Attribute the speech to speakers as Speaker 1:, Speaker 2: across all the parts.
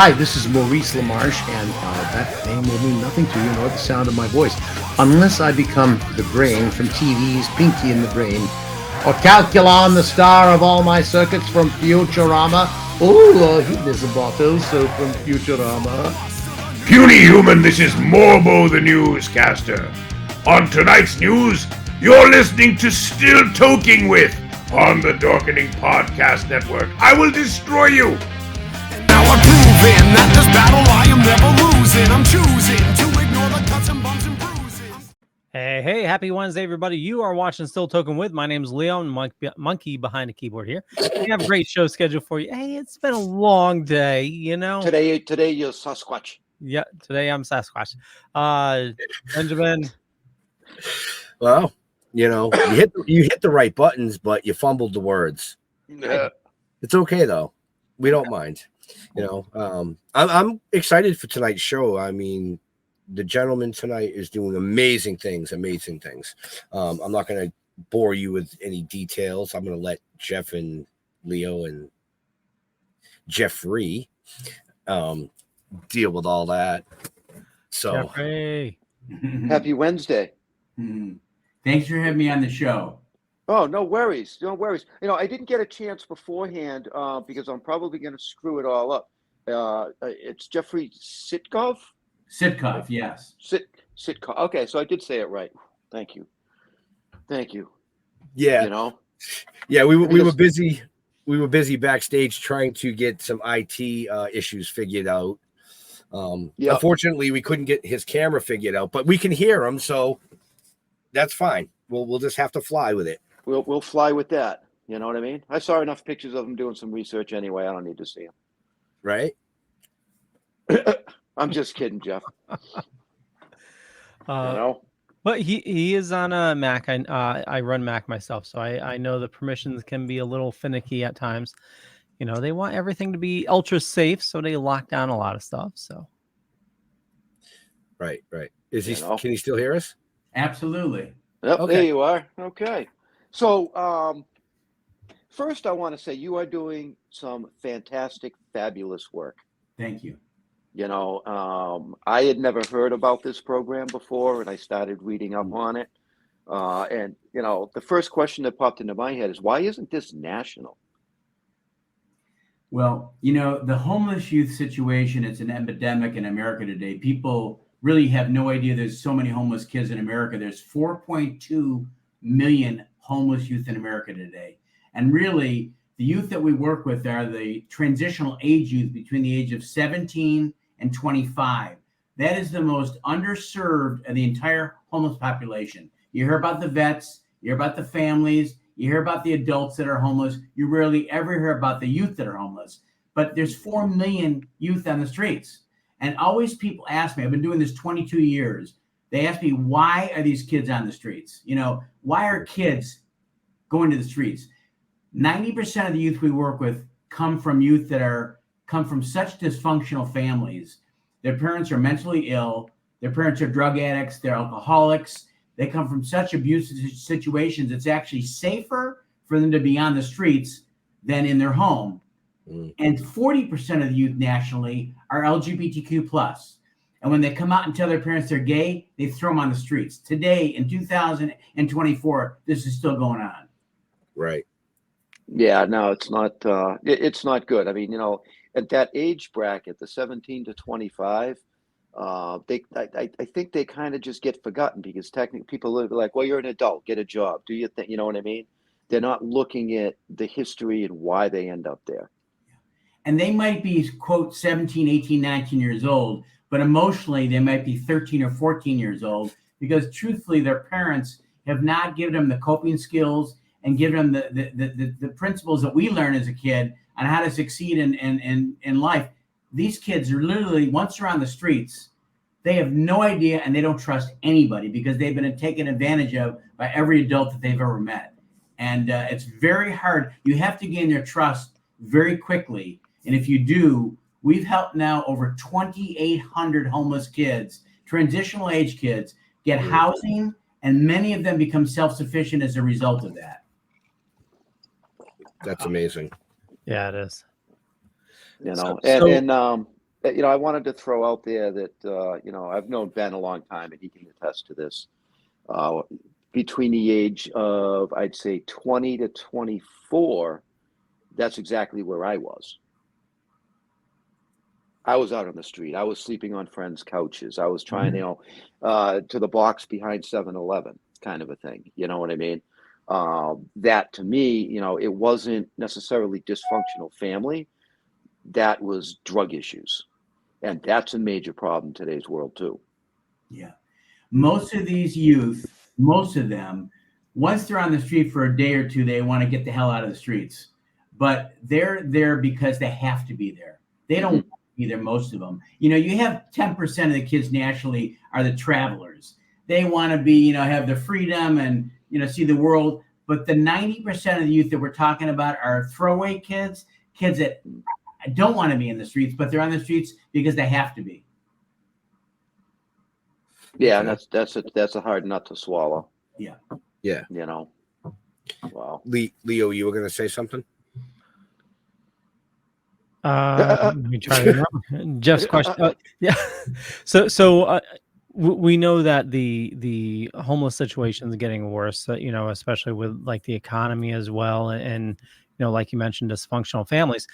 Speaker 1: Hi, this is Maurice LaMarche, and that name will mean nothing to you nor the sound of my voice, unless I become the brain from TV's Pinky and the Brain, or Calculon, the star of all my circuits from Futurama. Oh, he is a bottle, so from Futurama.
Speaker 2: Puny human, this is Morbo the newscaster. On tonight's news, you're listening to Still Toking with on the Dorkening Podcast Network. I will destroy you.
Speaker 3: Now I'm proving that this battle I am never losing. I'm choosing to ignore the cuts and bumps and bruises.
Speaker 4: Hey, happy Wednesday, everybody. You are watching Still Token with. My name is Leon, monkey behind the keyboard here. We have a great show scheduled for you. Hey, it's been a long day, you know.
Speaker 5: Today you're Sasquatch.
Speaker 4: Yeah, today I'm Sasquatch. Benjamin.
Speaker 6: Well, you know, you hit the right buttons, but you fumbled the words.
Speaker 5: Yeah.
Speaker 6: It's okay though. We don't mind. You know, I'm excited for tonight's show. I mean, the gentleman tonight is doing amazing things. I'm not going to bore you with any details. I'm going to let Jeff and Leo and Jeffrey deal with all that. So
Speaker 4: Jeffrey.
Speaker 5: Happy Wednesday.
Speaker 7: Thanks for having me on the show.
Speaker 5: Oh, no worries. No worries. You know, I didn't get a chance beforehand because I'm probably going to screw it all up. It's Jeffrey Sitcov?
Speaker 7: Sitcov, yes.
Speaker 5: Sitcov. Okay, so I did say it right. Thank you.
Speaker 6: yeah,
Speaker 5: You know?
Speaker 6: yeah, we were busy. We were busy backstage trying to get some IT issues figured out.
Speaker 5: Yep.
Speaker 6: Unfortunately, we couldn't get his camera figured out, but we can hear him, so that's fine. We'll just have to fly with it.
Speaker 5: We'll fly with that. You know what I mean? I saw enough pictures of him doing some research anyway. I don't need to see him.
Speaker 6: Right?
Speaker 5: I'm just kidding, Jeff. You
Speaker 4: Uh,
Speaker 5: know?
Speaker 4: but he is on a Mac. I run Mac myself, so I know the permissions can be a little finicky at times. You know, they want everything to be ultra safe, so they lock down a lot of stuff. So
Speaker 6: Right. Is he?
Speaker 5: You know?
Speaker 6: Can he still hear us?
Speaker 7: Absolutely.
Speaker 5: Yep,
Speaker 6: Okay.
Speaker 5: There you are. Okay. So, first I want to say you are doing some fantastic, fabulous work.
Speaker 7: Thank you.
Speaker 5: You know, I had never heard about this program before, and I started reading up on it. And, you know, the first question that popped into my head is, why isn't this national?
Speaker 7: Well, you know, the homeless youth situation, it's an epidemic in America today. People really have no idea there's so many homeless kids in America. There's 4.2 million homeless youth in America today. And really, the youth that we work with are the transitional age youth between the age of 17 and 25. That is the most underserved of the entire homeless population. You hear about the vets, you hear about the families, you hear about the adults that are homeless. You rarely ever hear about the youth that are homeless. But there's 4 million youth on the streets. And always people ask me, I've been doing this 22 years. They ask me, why are these kids on the streets? You know, why are kids going to the streets? 90% of the youth we work with come from youth that come from such dysfunctional families. Their parents are mentally ill. Their parents are drug addicts. They're alcoholics. They come from such abusive situations. It's actually safer for them to be on the streets than in their home. And 40% of the youth nationally are LGBTQ+. And when they come out and tell their parents they're gay, they throw them on the streets. Today, in 2024, this is still going on.
Speaker 6: Right.
Speaker 5: Yeah, no, it's not. It's not good. I mean, you know, at that age bracket, the 17 to 25, I think they kind of just get forgotten because technically people are like, well, you're an adult, get a job, do your thing. You know what I mean? They're not looking at the history and why they end up there.
Speaker 7: And they might be, quote, 17, 18, 19 years old, but emotionally they might be 13 or 14 years old because truthfully their parents have not given them the coping skills and given them the principles that we learned as a kid on how to succeed in life. These kids are literally, once they're on the streets, they have no idea and they don't trust anybody because they've been taken advantage of by every adult that they've ever met. And it's very hard. You have to gain their trust very quickly. And if you do, we've helped now over 2,800 homeless kids, transitional age kids, get housing, and many of them become self-sufficient as a result of that.
Speaker 6: That's amazing.
Speaker 4: yeah, it is.
Speaker 5: You know,
Speaker 4: So-
Speaker 5: and I wanted to throw out there that, I've known Ben a long time, and he can attest to this. Between the age of, I'd say, 20 to 24, that's exactly where I was. I was out on the street. I was sleeping on friends' couches. I was trying, to the box behind 7-Eleven kind of a thing. You know what I mean? That to me, it wasn't necessarily dysfunctional family. That was drug issues. And that's a major problem in today's world too.
Speaker 7: Yeah. Most of these youth, most of them, once they're on the street for a day or two, they want to get the hell out of the streets. But they're there because they have to be there. They don't want to be there, most of them. You have 10% of the kids nationally are the travelers. They want to be, have the freedom and, see the world. But the 90% of the youth that we're talking about are throwaway kids that don't want to be in the streets, but they're on the streets because they have to be.
Speaker 5: Yeah, and that's a hard nut to swallow.
Speaker 7: Yeah.
Speaker 6: Yeah.
Speaker 5: Wow.
Speaker 6: Leo, you were going to say something?
Speaker 4: Let me try to remember. Jeff's question. Yeah. So we know that the homeless situation is getting worse, especially with like the economy as well. And, like you mentioned, dysfunctional families.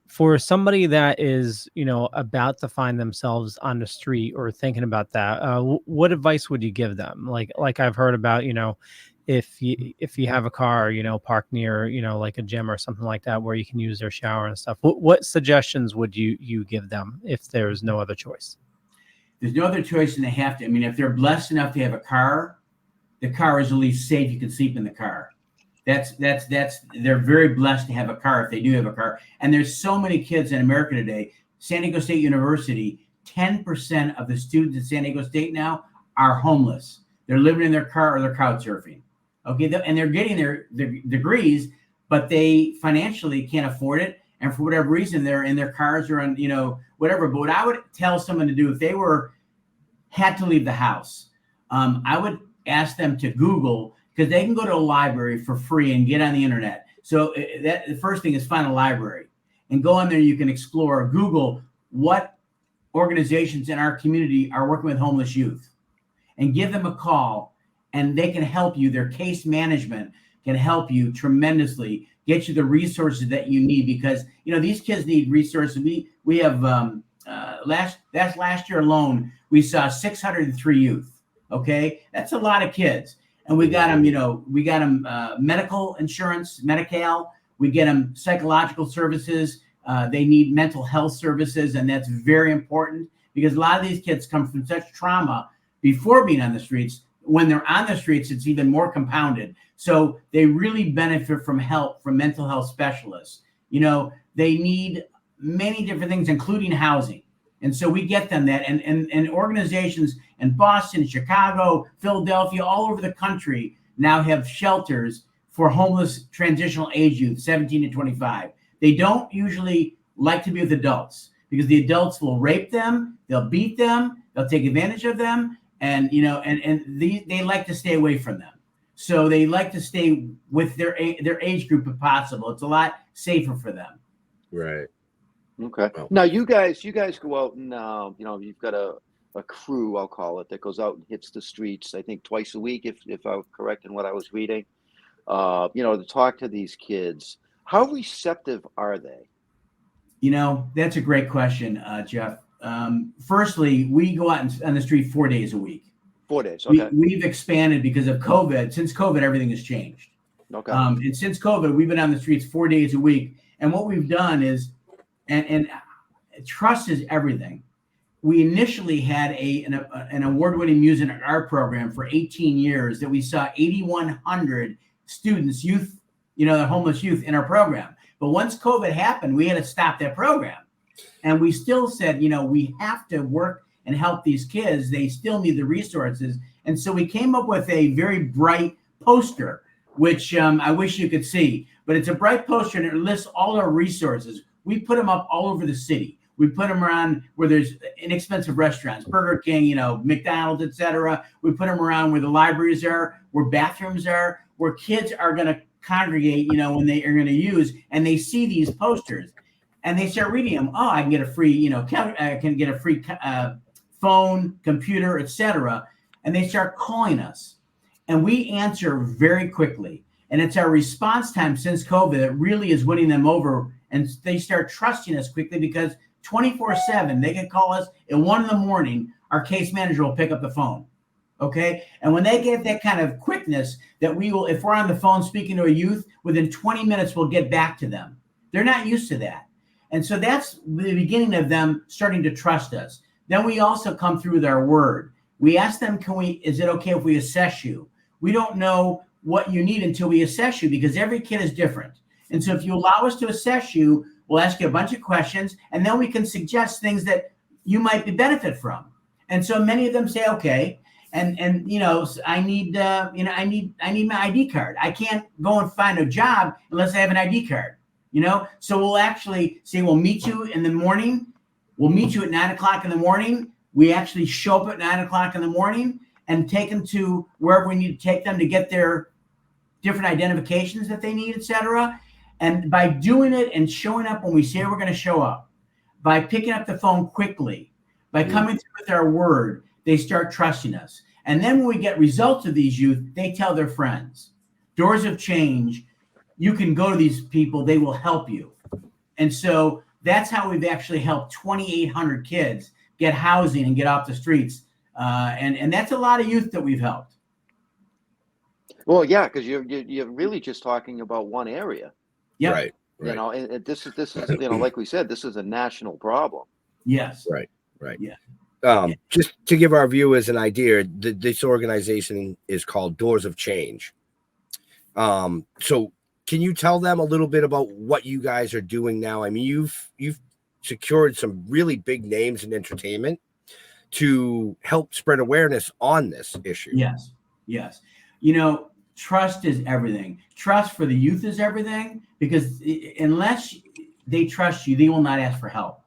Speaker 4: For somebody that is, about to find themselves on the street or thinking about that, what advice would you give them? Like I've heard about, if you have a car, park near, like a gym or something like that, where you can use their shower and stuff. What suggestions would you give them if there's no other choice?
Speaker 7: There's no other choice, and they have to. I mean, if they're blessed enough to have a car, the car is at least safe. You can sleep in the car. That's they're very blessed to have a car if they do have a car. And there's so many kids in America today. San Diego State University, 10% of the students at San Diego State now are homeless. They're living in their car or they're couch surfing. Okay, and they're getting their degrees, but they financially can't afford it. And for whatever reason, they're in their cars or on, whatever. But what I would tell someone to do if they had to leave the house, I would ask them to Google, because they can go to a library for free and get on the internet. So the first thing is find a library and go on there. You can explore, Google what organizations in our community are working with homeless youth and give them a call, and they can help you. Their case management can help you tremendously, get you the resources that you need, because, these kids need resources. We have, last year alone, we saw 603 youth. Okay. That's a lot of kids. And we got them, medical insurance, Medi-Cal. We get them psychological services. They need mental health services. And that's very important, because a lot of these kids come from such trauma before being on the streets. When they're on the streets, it's even more compounded. So they really benefit from help from mental health specialists. They need many different things, including housing. And so we get them that, and organizations in Boston, Chicago, Philadelphia, all over the country now have shelters for homeless transitional age youth, 17 to 25. They don't usually like to be with adults, because the adults will rape them, they'll beat them, they'll take advantage of them, and they like to stay away from them. So they like to stay with their age group if possible. It's a lot safer for them.
Speaker 6: Right.
Speaker 5: Okay. Now you guys go out and you've got a crew, I'll call it, that goes out and hits the streets, I think twice a week, if I'm correct in what I was reading. To talk to these kids. How receptive are they?
Speaker 7: That's a great question, Jeff. Firstly, we go out on the street 4 days a week.
Speaker 5: 4 days. Okay.
Speaker 7: We've expanded because of COVID. Since COVID, everything has changed.
Speaker 5: Okay.
Speaker 7: And since COVID, we've been on the streets 4 days a week. And what we've done is, and trust is everything. We initially had an award-winning music and art program for 18 years that we saw 8,100 students, youth, the homeless youth in our program. But once COVID happened, we had to stop that program. And we still said, we have to work and help these kids. They still need the resources. And so we came up with a very bright poster, which I wish you could see. But it's a bright poster, and it lists all our resources. We put them up all over the city. We put them around where there's inexpensive restaurants, Burger King, McDonald's, etc. We put them around where the libraries are, where bathrooms are, where kids are going to congregate, when they are going to use, and they see these posters. and they start reading them. Oh, I can get a free, I can get a free phone, computer, etc. And they start calling us, and we answer very quickly. And it's our response time since COVID that really is winning them over. And they start trusting us quickly because 24/7, they can call us at 1 a.m. Our case manager will pick up the phone. Okay. And when they get that kind of quickness that we will, if we're on the phone speaking to a youth, within 20 minutes, we'll get back to them. They're not used to that. And so that's the beginning of them starting to trust us. Then we also come through with our word. We ask them, is it okay if we assess you? We don't know what you need until we assess you because every kid is different. And so if you allow us to assess you, we'll ask you a bunch of questions, and then we can suggest things that you might benefit from. And so many of them say, okay, and I need my ID card. I can't go and find a job unless I have an ID card. So we'll actually say we'll meet you in the morning. We'll meet you at 9 o'clock in the morning. We actually show up at 9 o'clock in the morning and take them to wherever we need to take them to get their different identifications that they need, etc. And by doing it and showing up when we say we're going to show up, by picking up the phone quickly, by coming through with our word, they start trusting us. And then when we get results of these youth, they tell their friends. Doors of Change, you can go to these people, they will help you. And so that's how we've actually helped 2,800 kids get housing and get off the streets. And that's a lot of youth that we've helped.
Speaker 5: Well, yeah, because you're really just talking about one area.
Speaker 7: Yeah.
Speaker 6: Right.
Speaker 5: And this is like we said, this is a national problem.
Speaker 7: Yes.
Speaker 6: Right.
Speaker 7: Yeah.
Speaker 6: Just to give our viewers an idea, this organization is called Doors of Change. So can you tell them a little bit about what you guys are doing now? I mean, you've secured some really big names in entertainment to help spread awareness on this issue.
Speaker 7: Yes. Trust is everything. Trust for the youth is everything, because unless they trust you, they will not ask for help.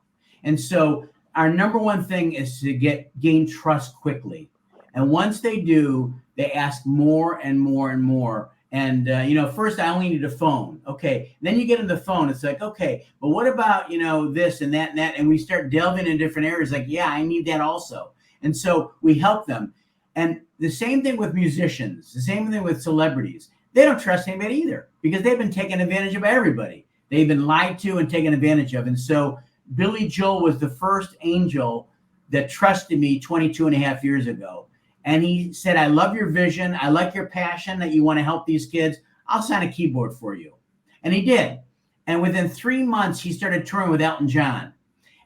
Speaker 7: And so our number one thing is to gain trust quickly. And once they do, they ask more and more and more. And, first I only need a phone. Okay. Then you get on the phone. It's like, okay, but what about, this and that and that? And we start delving in different areas like, yeah, I need that also. And so we help them. And the same thing with musicians, the same thing with celebrities. They don't trust anybody either because they've been taken advantage of by everybody. They've been lied to and taken advantage of. And so Billy Joel was the first angel that trusted me 22 and a half years ago. And he said, I love your vision. I like your passion that you want to help these kids. I'll sign a keyboard for you. And he did. And within 3 months, he started touring with Elton John.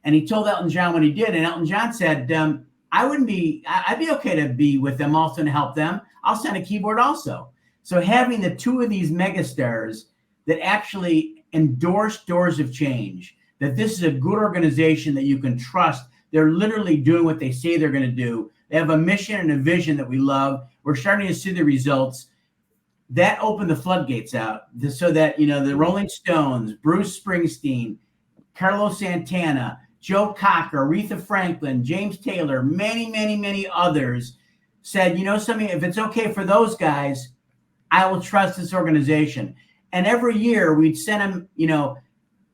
Speaker 7: And he told Elton John what he did. And Elton John said, I'd be okay to be with them also and help them. I'll sign a keyboard also. So having the two of these megastars that actually endorse Doors of Change, that this is a good organization that you can trust. They're literally doing what they say they're going to do. They have a mission and a vision that we love. We're starting to see the results. That opened the floodgates out so that, the Rolling Stones, Bruce Springsteen, Carlos Santana, Joe Cocker, Aretha Franklin, James Taylor, many, many, many others said, something, if it's okay for those guys, I will trust this organization. And every year we'd send them,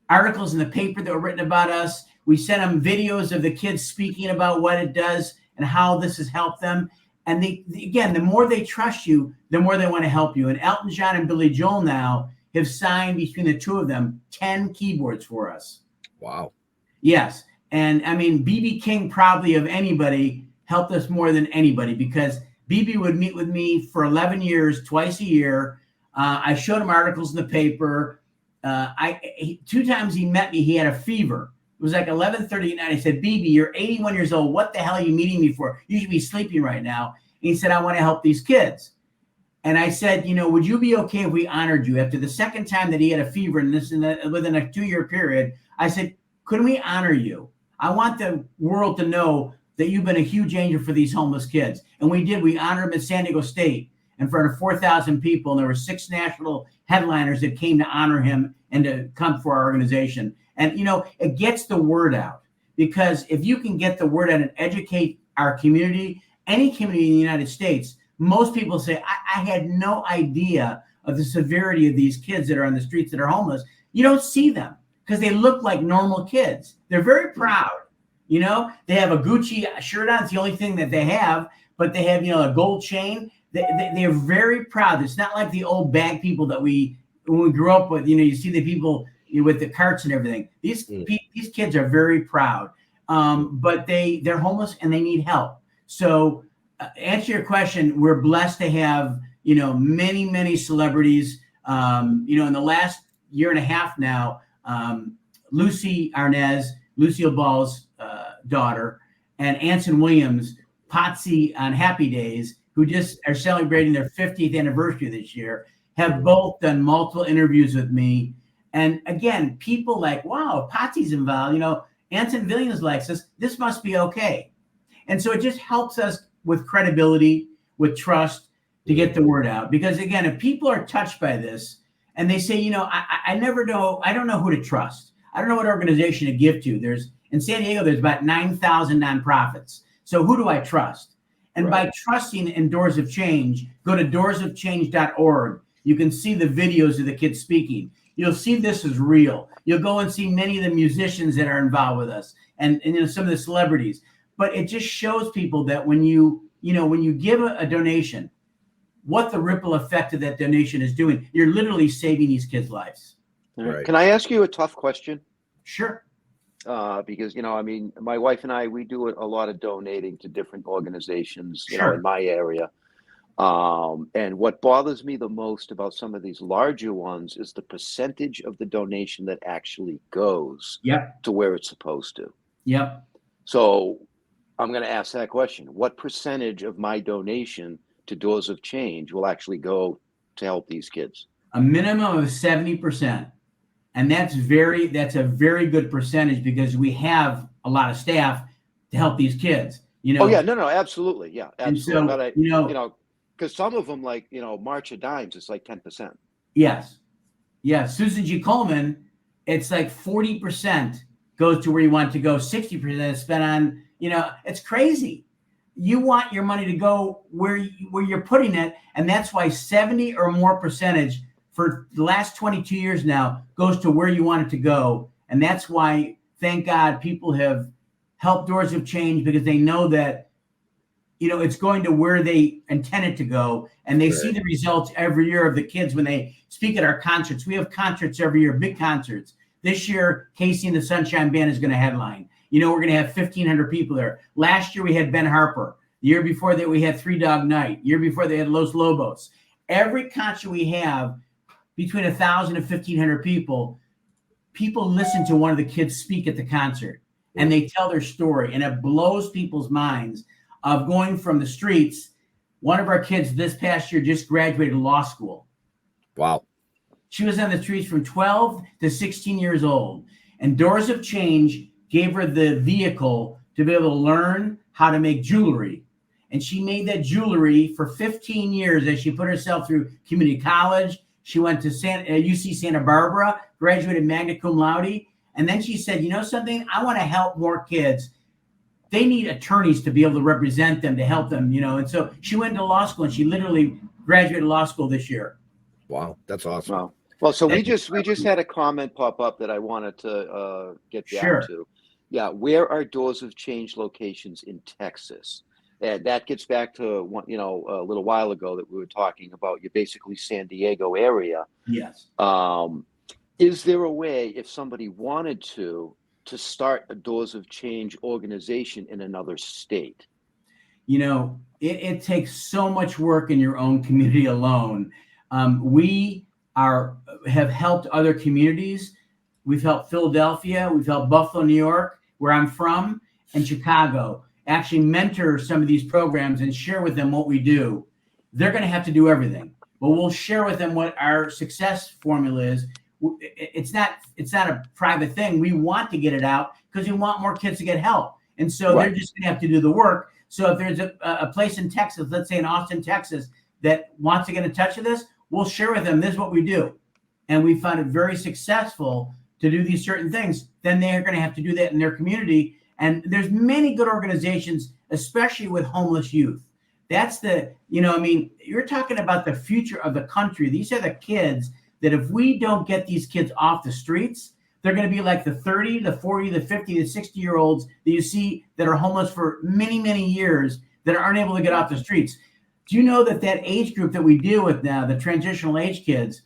Speaker 7: articles in the paper that were written about us. We sent them videos of the kids speaking about what it does and how this has helped them. And the more they trust you, the more they want to help you. And Elton John and Billy Joel now have signed between the two of them 10 keyboards for us.
Speaker 6: Wow.
Speaker 7: Yes. And I mean, BB King probably of anybody helped us more than anybody because BB would meet with me for 11 years, twice a year. I showed him articles in the paper. 2 times he met me, he had a fever. It was like 11:30 at night. I said, BB, you're 81 years old. What the hell are you meeting me for? You should be sleeping right now. And he said, I want to help these kids. And I said, would you be okay if we honored you? After the second time that he had a fever and within a 2-year period, I said, couldn't we honor you? I want the world to know that you've been a huge angel for these homeless kids. And we did. We honored him at San Diego State in front of 4,000 people. And there were 6 national headliners that came to honor him and to come for our organization. And, it gets the word out because if you can get the word out and educate our community, any community in the United States, most people say, I had no idea of the severity of these kids that are on the streets that are homeless. You don't see them because they look like normal kids. They're very proud. You know, they have a Gucci shirt on. It's the only thing that they have, but they have, a gold chain. They're very proud. It's not like the old bag people that when we grew up with, you see the people with the carts and everything. These kids are very proud, but they're homeless and they need help. So answer your question, we're blessed to have, many, many celebrities, in the last year and a half now, Lucy Arnaz, Lucille Ball's daughter, and Anson Williams, Potsy on Happy Days, who just are celebrating their 50th anniversary this year, have both done multiple interviews with me. And again, people like, wow, Potsy's involved, Anson Williams likes us, this must be okay. And so it just helps us with credibility, with trust to get the word out. Because again, if people are touched by this and they say, I never know, I don't know who to trust. I don't know what organization to give to. In San Diego, there's about 9,000 nonprofits. So who do I trust? And by trusting in Doors of Change, go to doorsofchange.org. You can see the videos of the kids speaking. You'll see this is real. You'll go and see many of the musicians that are involved with us and some of the celebrities. But it just shows people that when you give a donation, what the ripple effect of that donation is doing, you're literally saving these kids' lives.
Speaker 5: Right. Can I ask you a tough question?
Speaker 7: Sure.
Speaker 5: Because, my wife and I, we do a lot of donating to different organizations, in my area. And what bothers me the most about some of these larger ones is the percentage of the donation that actually goes to where it's supposed to.
Speaker 7: Yep.
Speaker 5: So I'm going to ask that question. What percentage of my donation to Doors of Change will actually go to help these kids?
Speaker 7: A minimum of 70%. And that's a very good percentage because we have a lot of staff to help these kids.
Speaker 5: Oh yeah, no, absolutely, yeah, absolutely.
Speaker 7: And so,
Speaker 5: but because some of them, like March of Dimes, it's like 10%.
Speaker 7: Yes, Susan G. Coleman, it's like 40% goes to where you want it to go. 60% is spent on, it's crazy. You want your money to go where you're putting it, and that's why 70 or more percentage for the last 22 years now goes to where you want it to go. And that's why, thank God, people have helped Doors of Change because they know that, it's going to where they intend it to go. And they see the results every year of the kids when they speak at our concerts. We have concerts every year, big concerts. This year, Casey and the Sunshine Band is going to headline. We're going to have 1,500 people there. Last year, we had Ben Harper. The year before that, we had Three Dog Night. The year before, they had Los Lobos. Every concert we have, between 1,000 and 1,500 people listen to one of the kids speak at the concert and they tell their story, and it blows people's minds of going from the streets. One of our kids this past year just graduated law school.
Speaker 6: Wow.
Speaker 7: She was on the streets from 12 to 16 years old, and Doors of Change gave her the vehicle to be able to learn how to make jewelry. And she made that jewelry for 15 years as she put herself through community college. She went to UC Santa Barbara, graduated magna cum laude. And then she said, something? I want to help more kids. They need attorneys to be able to represent them, to help them, And so she went to law school and she literally graduated law school this year.
Speaker 6: Wow. That's awesome.
Speaker 5: Wow. Well, so we just had a comment pop up that I wanted to get down to. Yeah. Where are Doors of Change locations in Texas? And that gets back to one, a little while ago that we were talking about. You're basically San Diego area.
Speaker 7: Yes.
Speaker 5: Is there a way, if somebody wanted to start a Doors of Change organization in another state?
Speaker 7: It takes so much work in your own community alone. We have helped other communities. We've helped Philadelphia. We've helped Buffalo, New York, where I'm from, and Chicago. Actually mentor some of these programs and share with them what we do. They're going to have to do everything, but we'll share with them what our success formula is. It's not a private thing. We want to get it out because we want more kids to get help. And so they're just going to have to do the work. So if there's a place in Texas, let's say in Austin, Texas, that wants to get in touch with us, we'll share with them, this is what we do. And we found it very successful to do these certain things. Then they're going to have to do that in their community. And there's many good organizations, especially with homeless youth. That's you're talking about the future of the country. These are the kids that if we don't get these kids off the streets, They're going to be like the 30, the 40, the 50, the 60-year-olds that you see that are homeless for many, many years that aren't able to get off the streets. Do you know that age group that we deal with now, the transitional age kids,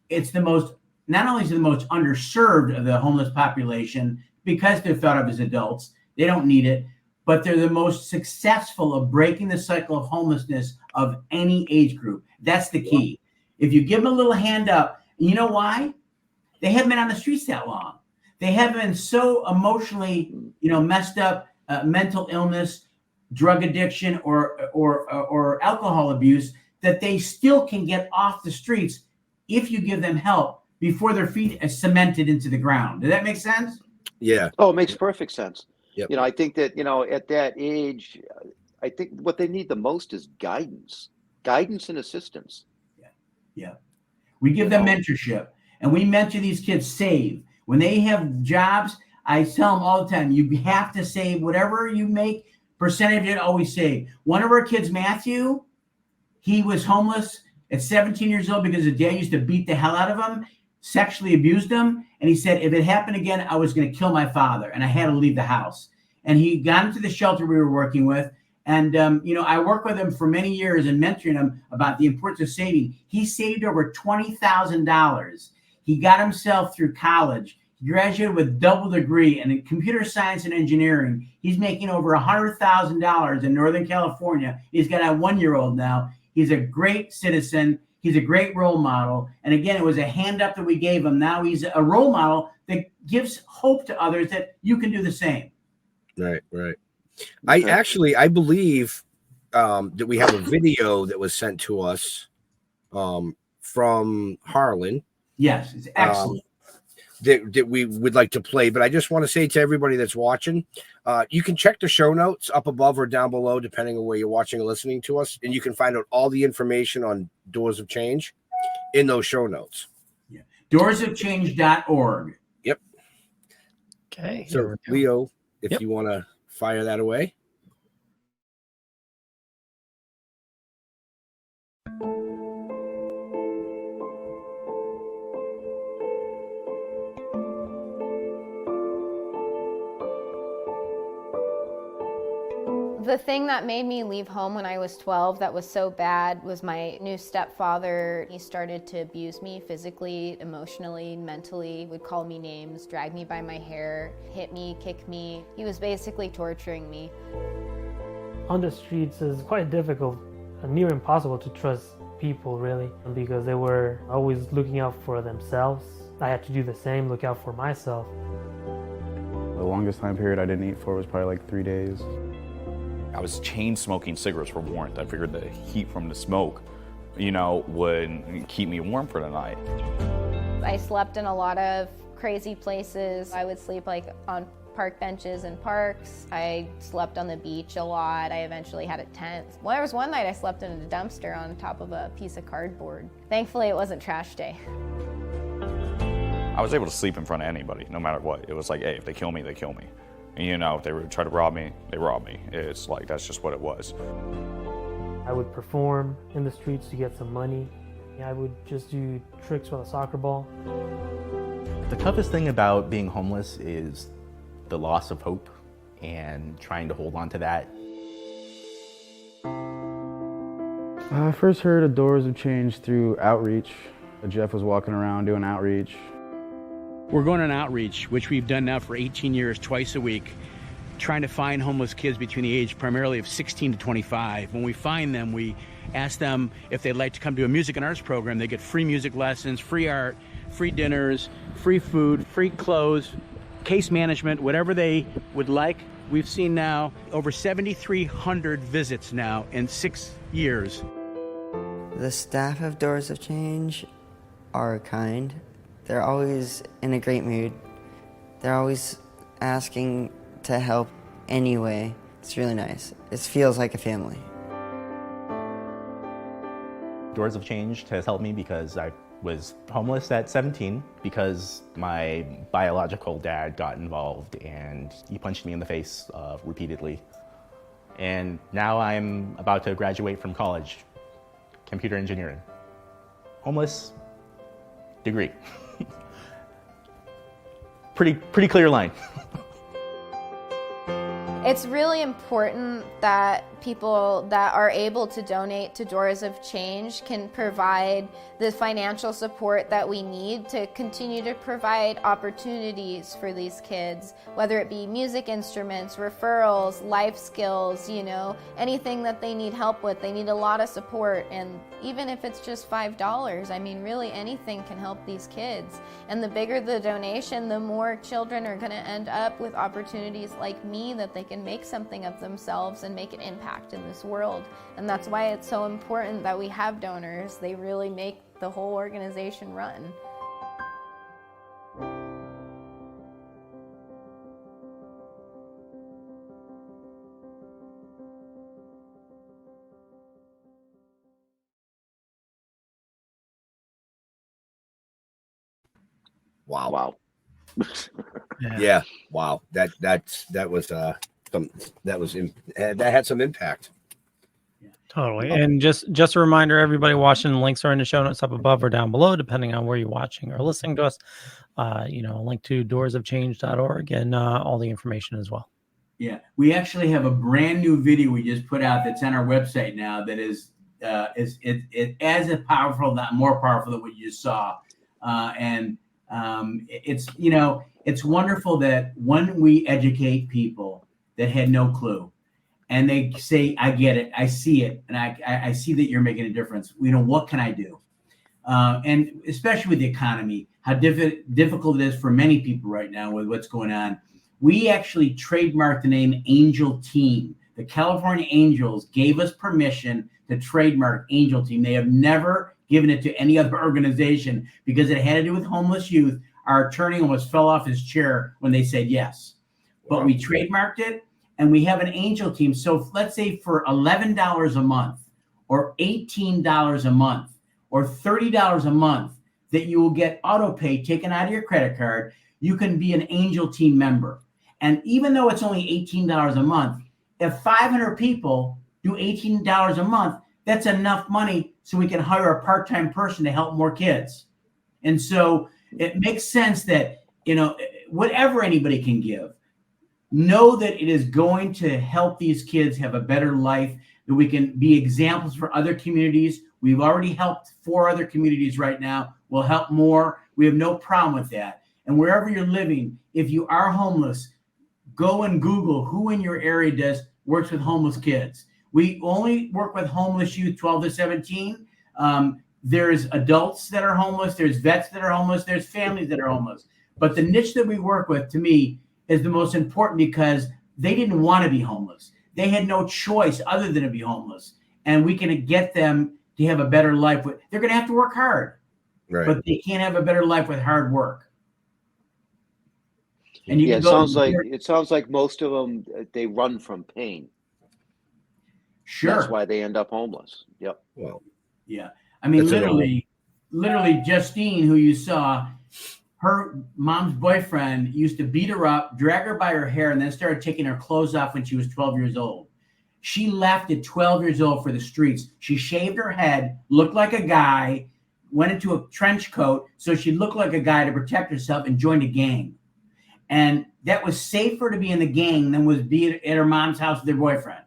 Speaker 7: it's the most, not only is it the most underserved of the homeless population because they're thought of as adults, they don't need it, but they're the most successful of breaking the cycle of homelessness of any age group. That's the key. If you give them a little hand up, you know why? They haven't been on the streets that long. They haven't been so emotionally, messed up, mental illness, drug addiction, or alcohol abuse that they still can get off the streets if you give them help before their feet are cemented into the ground. Does that make sense?
Speaker 6: Yeah.
Speaker 5: Oh, it makes perfect sense.
Speaker 6: Yep.
Speaker 5: I think that, at that age, I think what they need the most is guidance and assistance.
Speaker 7: Yeah. We give them mentorship, and we mentor these kids save. When they have jobs, I tell them all the time, you have to save whatever you make, percentage of it, always save. One of our kids, Matthew, he was homeless at 17 years old because his dad used to beat the hell out of him, sexually abused him. And he said, if it happened again, I was going to kill my father. And I had to leave the house. And he got into the shelter we were working with. And, I worked with him for many years and mentoring him about the importance of saving. He saved over $20,000. He got himself through college. He graduated with double degree in computer science and engineering. He's making over $100,000 in Northern California. He's got a 1-year-old now. He's a great citizen. He's a great role model. And again, it was a hand up that we gave him. Now he's a role model that gives hope to others that you can do the same.
Speaker 6: Right. I believe that we have a video that was sent to us from Harlan.
Speaker 7: Yes, it's excellent.
Speaker 6: That we would like to play, but I just want to say to everybody that's watching, you can check the show notes up above or down below, depending on where you're watching or listening to us, and you can find out all the information on Doors of Change in those show notes.
Speaker 7: Yeah. Doorsofchange.org.
Speaker 6: Yep.
Speaker 4: Okay.
Speaker 6: So, Leo, if you want to fire that away.
Speaker 8: The thing that made me leave home when I was 12 that was so bad was my new stepfather. He started to abuse me physically, emotionally, mentally, would call me names, drag me by my hair, hit me, kick me. He was basically torturing me.
Speaker 9: On the streets is quite difficult, near impossible to trust people really, because they were always looking out for themselves. I had to do the same, look out for myself.
Speaker 10: The longest time period I didn't eat for was probably like 3 days.
Speaker 11: I was chain smoking cigarettes for warmth. I figured the heat from the smoke, would keep me warm for the night.
Speaker 8: I slept in a lot of crazy places. I would sleep on park benches in parks. I slept on the beach a lot. I eventually had a tent. Well, there was one night I slept in a dumpster on top of a piece of cardboard. Thankfully, it wasn't trash day.
Speaker 11: I was able to sleep in front of anybody, no matter what. It was like, hey, if they kill me, they kill me. And, if they would try to rob me, they rob me. It's like, that's just what it was.
Speaker 9: I would perform in the streets to get some money. I would just do tricks with a soccer ball.
Speaker 12: The toughest thing about being homeless is the loss of hope and trying to hold on to that.
Speaker 10: I first heard of Doors of Change through outreach. Jeff was walking around doing outreach.
Speaker 13: We're going on outreach, which we've done now for 18 years, twice a week, trying to find homeless kids between the age primarily of 16 to 25. When we find them, we ask them if they'd like to come to a music and arts program. They get free music lessons, free art, free dinners, free food, free clothes, case management, whatever they would like. We've seen now over 7,300 visits now in 6 years.
Speaker 14: The staff of Doors of Change are kind. They're always in a great mood. They're always asking to help anyway. It's really nice. It feels like a family.
Speaker 12: Doors of Change has helped me because I was homeless at 17 because my biological dad got involved and he punched me in the face repeatedly. And now I'm about to graduate from college, computer engineering. Homeless, degree. pretty clear line.
Speaker 8: It's really important that people that are able to donate to Doors of Change can provide the financial support that we need to continue to provide opportunities for these kids, whether it be music instruments, referrals, life skills, anything that they need help with. They need a lot of support, and even if it's just $5, I mean, really anything can help these kids. And the bigger the donation, the more children are going to end up with opportunities like me that they can make something of themselves and make an impact in this world. And that's why it's so important that we have donors. They really make the whole organization run.
Speaker 6: Wow. Yeah. Wow. That had some impact.
Speaker 4: Totally. And just a reminder, everybody watching, links are in the show notes up above or down below, depending on where you're watching or listening to us. A link to doorsofchange.org and all the information as well.
Speaker 7: Yeah, we actually have a brand new video we just put out that's on our website now that is as powerful, not more powerful than what you just saw. It's wonderful that when we educate people that had no clue, and they say, I get it, I see it, and I see that you're making a difference. What can I do? And especially with the economy, how difficult it is for many people right now with what's going on. We actually trademarked the name Angel Team. The California Angels gave us permission to trademark Angel Team. They have never given it to any other organization because it had to do with homeless youth. Our attorney almost fell off his chair when they said yes. But we trademarked it, and we have an Angel Team. So let's say for $11 a month or $18 a month or $30 a month that you will get auto pay taken out of your credit card, you can be an Angel Team member. And even though it's only $18 a month, if 500 people do $18 a month, that's enough money so we can hire a part-time person to help more kids. And so it makes sense that, whatever anybody can give, know that it is going to help these kids have a better life, that we can be examples for other communities. We've already helped 4 other communities right now. We'll help more. We have no problem with that. And wherever you're living, if you are homeless, go and Google who in your area works with homeless kids. We only work with homeless youth 12 to 17. There's adults that are homeless. There's vets that are homeless. There's families that are homeless. But the niche that we work with, to me, is the most important because they didn't want to be homeless. They had no choice other than to be homeless. And we can get them to have a better life. They're going to have to work hard,
Speaker 6: right?
Speaker 7: But they can't have a better life with hard work. And
Speaker 5: it sounds like most of them, they run from pain.
Speaker 7: Sure.
Speaker 5: That's why they end up homeless. Yep.
Speaker 6: Well,
Speaker 7: yeah. I mean, literally Justine, who you saw, her mom's boyfriend used to beat her up, drag her by her hair, and then started taking her clothes off when she was 12 years old. She left at 12 years old for the streets. She shaved her head, looked like a guy, went into a trench coat so she looked like a guy to protect herself, and joined a gang. And that was safer to be in the gang than was be at her mom's house with her boyfriend.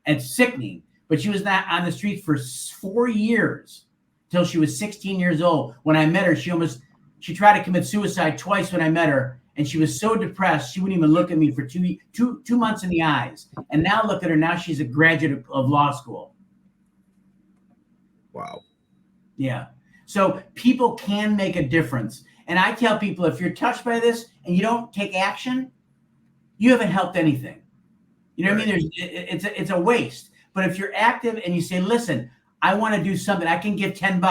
Speaker 7: It's sickening. But she was not on the streets for 4 years till she was 16 years old. When I met her, she tried to commit suicide twice when I met her. And she was so depressed, she wouldn't even look at me for two months in the eyes. And now look at her. Now she's a graduate of law school.
Speaker 6: Wow.
Speaker 7: Yeah. So people can make a difference. And I tell people, if you're touched by this and you don't take action, you haven't helped anything. You know what I mean? It's a waste. But if you're active and you say, listen, I want to do something, I can give $10.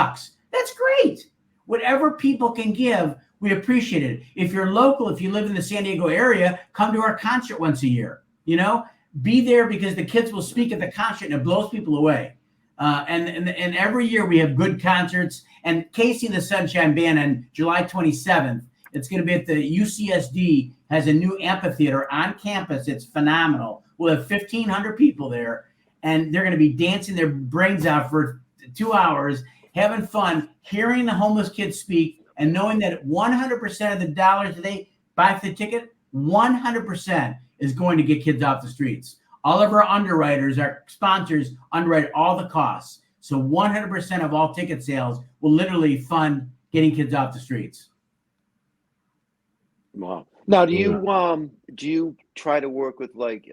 Speaker 7: That's great. Whatever people can give, we appreciate it. If you're local, if you live in the San Diego area, come to our concert once a year. Be there because the kids will speak at the concert and it blows people away. And every year we have good concerts. And Casey and the Sunshine Band on July 27th, it's going to be at the UCSD, has a new amphitheater on campus. It's phenomenal. We'll have 1,500 people there, and they're going to be dancing their brains out for 2 hours, having fun, hearing the homeless kids speak, and knowing that 100% of the dollars that they buy for the ticket, 100% is going to get kids off the streets. All of our underwriters, our sponsors, underwrite all the costs. So 100% of all ticket sales will literally fund getting kids off the streets.
Speaker 5: Wow. Now, do you try to work with like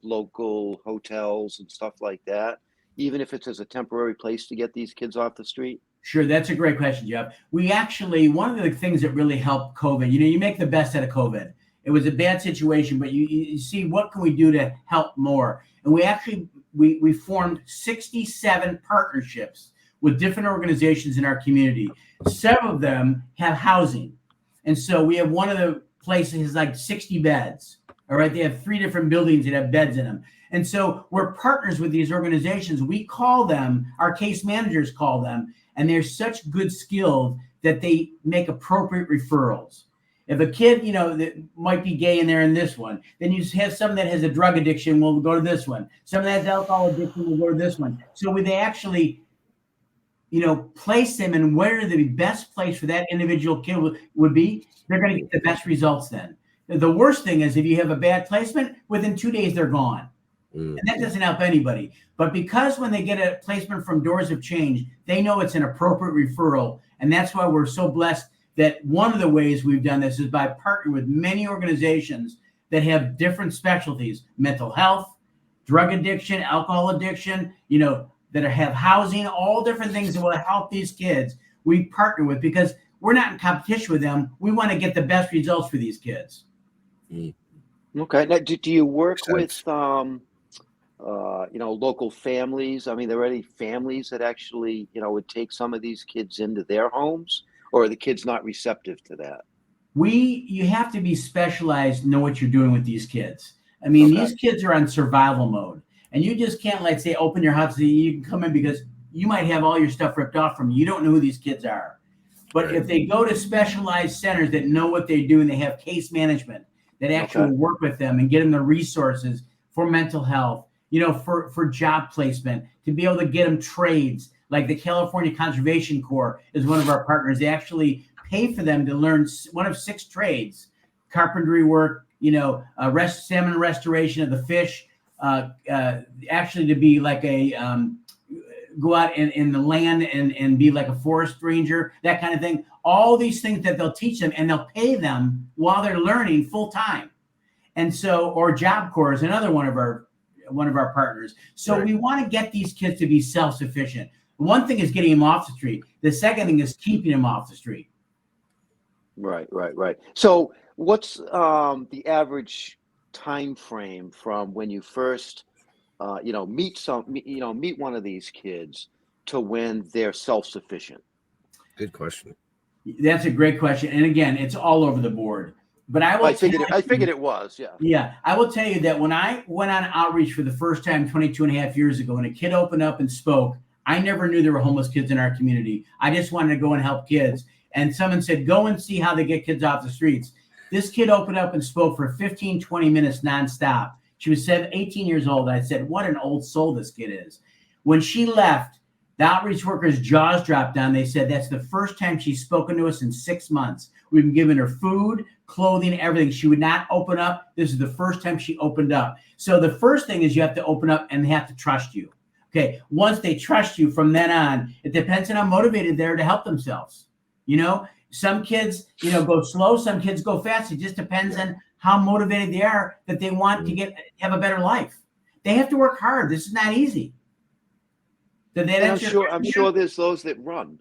Speaker 5: local hotels and stuff like that, even if it's as a temporary place to get these kids off the street?
Speaker 7: Sure, that's a great question, Jeff. We actually, one of the things that really helped COVID, you make the best out of COVID. It was a bad situation, but you see, what can we do to help more? And we actually, we formed 67 partnerships with different organizations in our community. Several of them have housing. And so we have one of the places like 60 beds. All right. They have 3 different buildings that have beds in them. And so we're partners with these organizations. We call them, our case managers call them, and they're such good skilled that they make appropriate referrals. If a kid, that might be gay and they're in this one, then you have someone that has a drug addiction, we'll go to this one. Someone that has alcohol addiction, we'll go to this one. So they actually, place them in where the best place for that individual kid would be, they're going to get the best results then. The worst thing is if you have a bad placement, within 2 days, they're gone. And that doesn't help anybody. But because when they get a placement from Doors of Change, they know it's an appropriate referral. And that's why we're so blessed that one of the ways we've done this is by partnering with many organizations that have different specialties, mental health, drug addiction, alcohol addiction, that have housing, all different things that will help these kids we partner with, because we're not in competition with them. We want to get the best results for these kids.
Speaker 5: Okay. Now, do you work with, local families? I mean, there are any families that actually, would take some of these kids into their homes, or are the kids not receptive to that?
Speaker 7: You have to be specialized, know what you're doing with these kids. I mean, These kids are on survival mode, and you just can't say, open your house, you can come in, because you might have all your stuff ripped off from you. You don't know who these kids are. But if they go to specialized centers that know what they do and they have case management that actually work with them and get them the resources for mental health, for job placement, to be able to get them trades, like the California Conservation Corps is one of our partners. They actually pay for them to learn one of 6 trades: carpentry work, salmon restoration of the fish, actually to be like go out in the land and be like a forest ranger, that kind of thing. All these things that they'll teach them, and they'll pay them while they're learning full time. And so, or Job Corps is another one of our partners. So we want to get these kids to be self-sufficient. One thing is getting them off the street. The second thing is keeping them off the street.
Speaker 5: Right. So what's the average time frame from when you first meet one of these kids to when they're self-sufficient?
Speaker 6: Good question.
Speaker 7: That's a great question. And again, it's all over the board. But I
Speaker 5: figured it was, yeah.
Speaker 7: Yeah. I will tell you that when I went on outreach for the first time 22 and a half years ago, and a kid opened up and spoke, I never knew there were homeless kids in our community. I just wanted to go and help kids. And someone said, go and see how they get kids off the streets. This kid opened up and spoke for 15, 20 minutes nonstop. She was 18 years old. I said, what an old soul this kid is. When she left, the outreach workers' jaws dropped down. They said, that's the first time she's spoken to us in 6 months. We've been giving her food, clothing, everything. She would not open up. This is the first time she opened up. So the first thing is you have to open up, and they have to trust you. Okay. Once they trust you, from then on, it depends on how motivated they are to help themselves. Some kids, go slow. Some kids go fast. It just depends on how motivated they are, that they want to have a better life. They have to work hard. This is not easy.
Speaker 5: I'm sure there's those that run.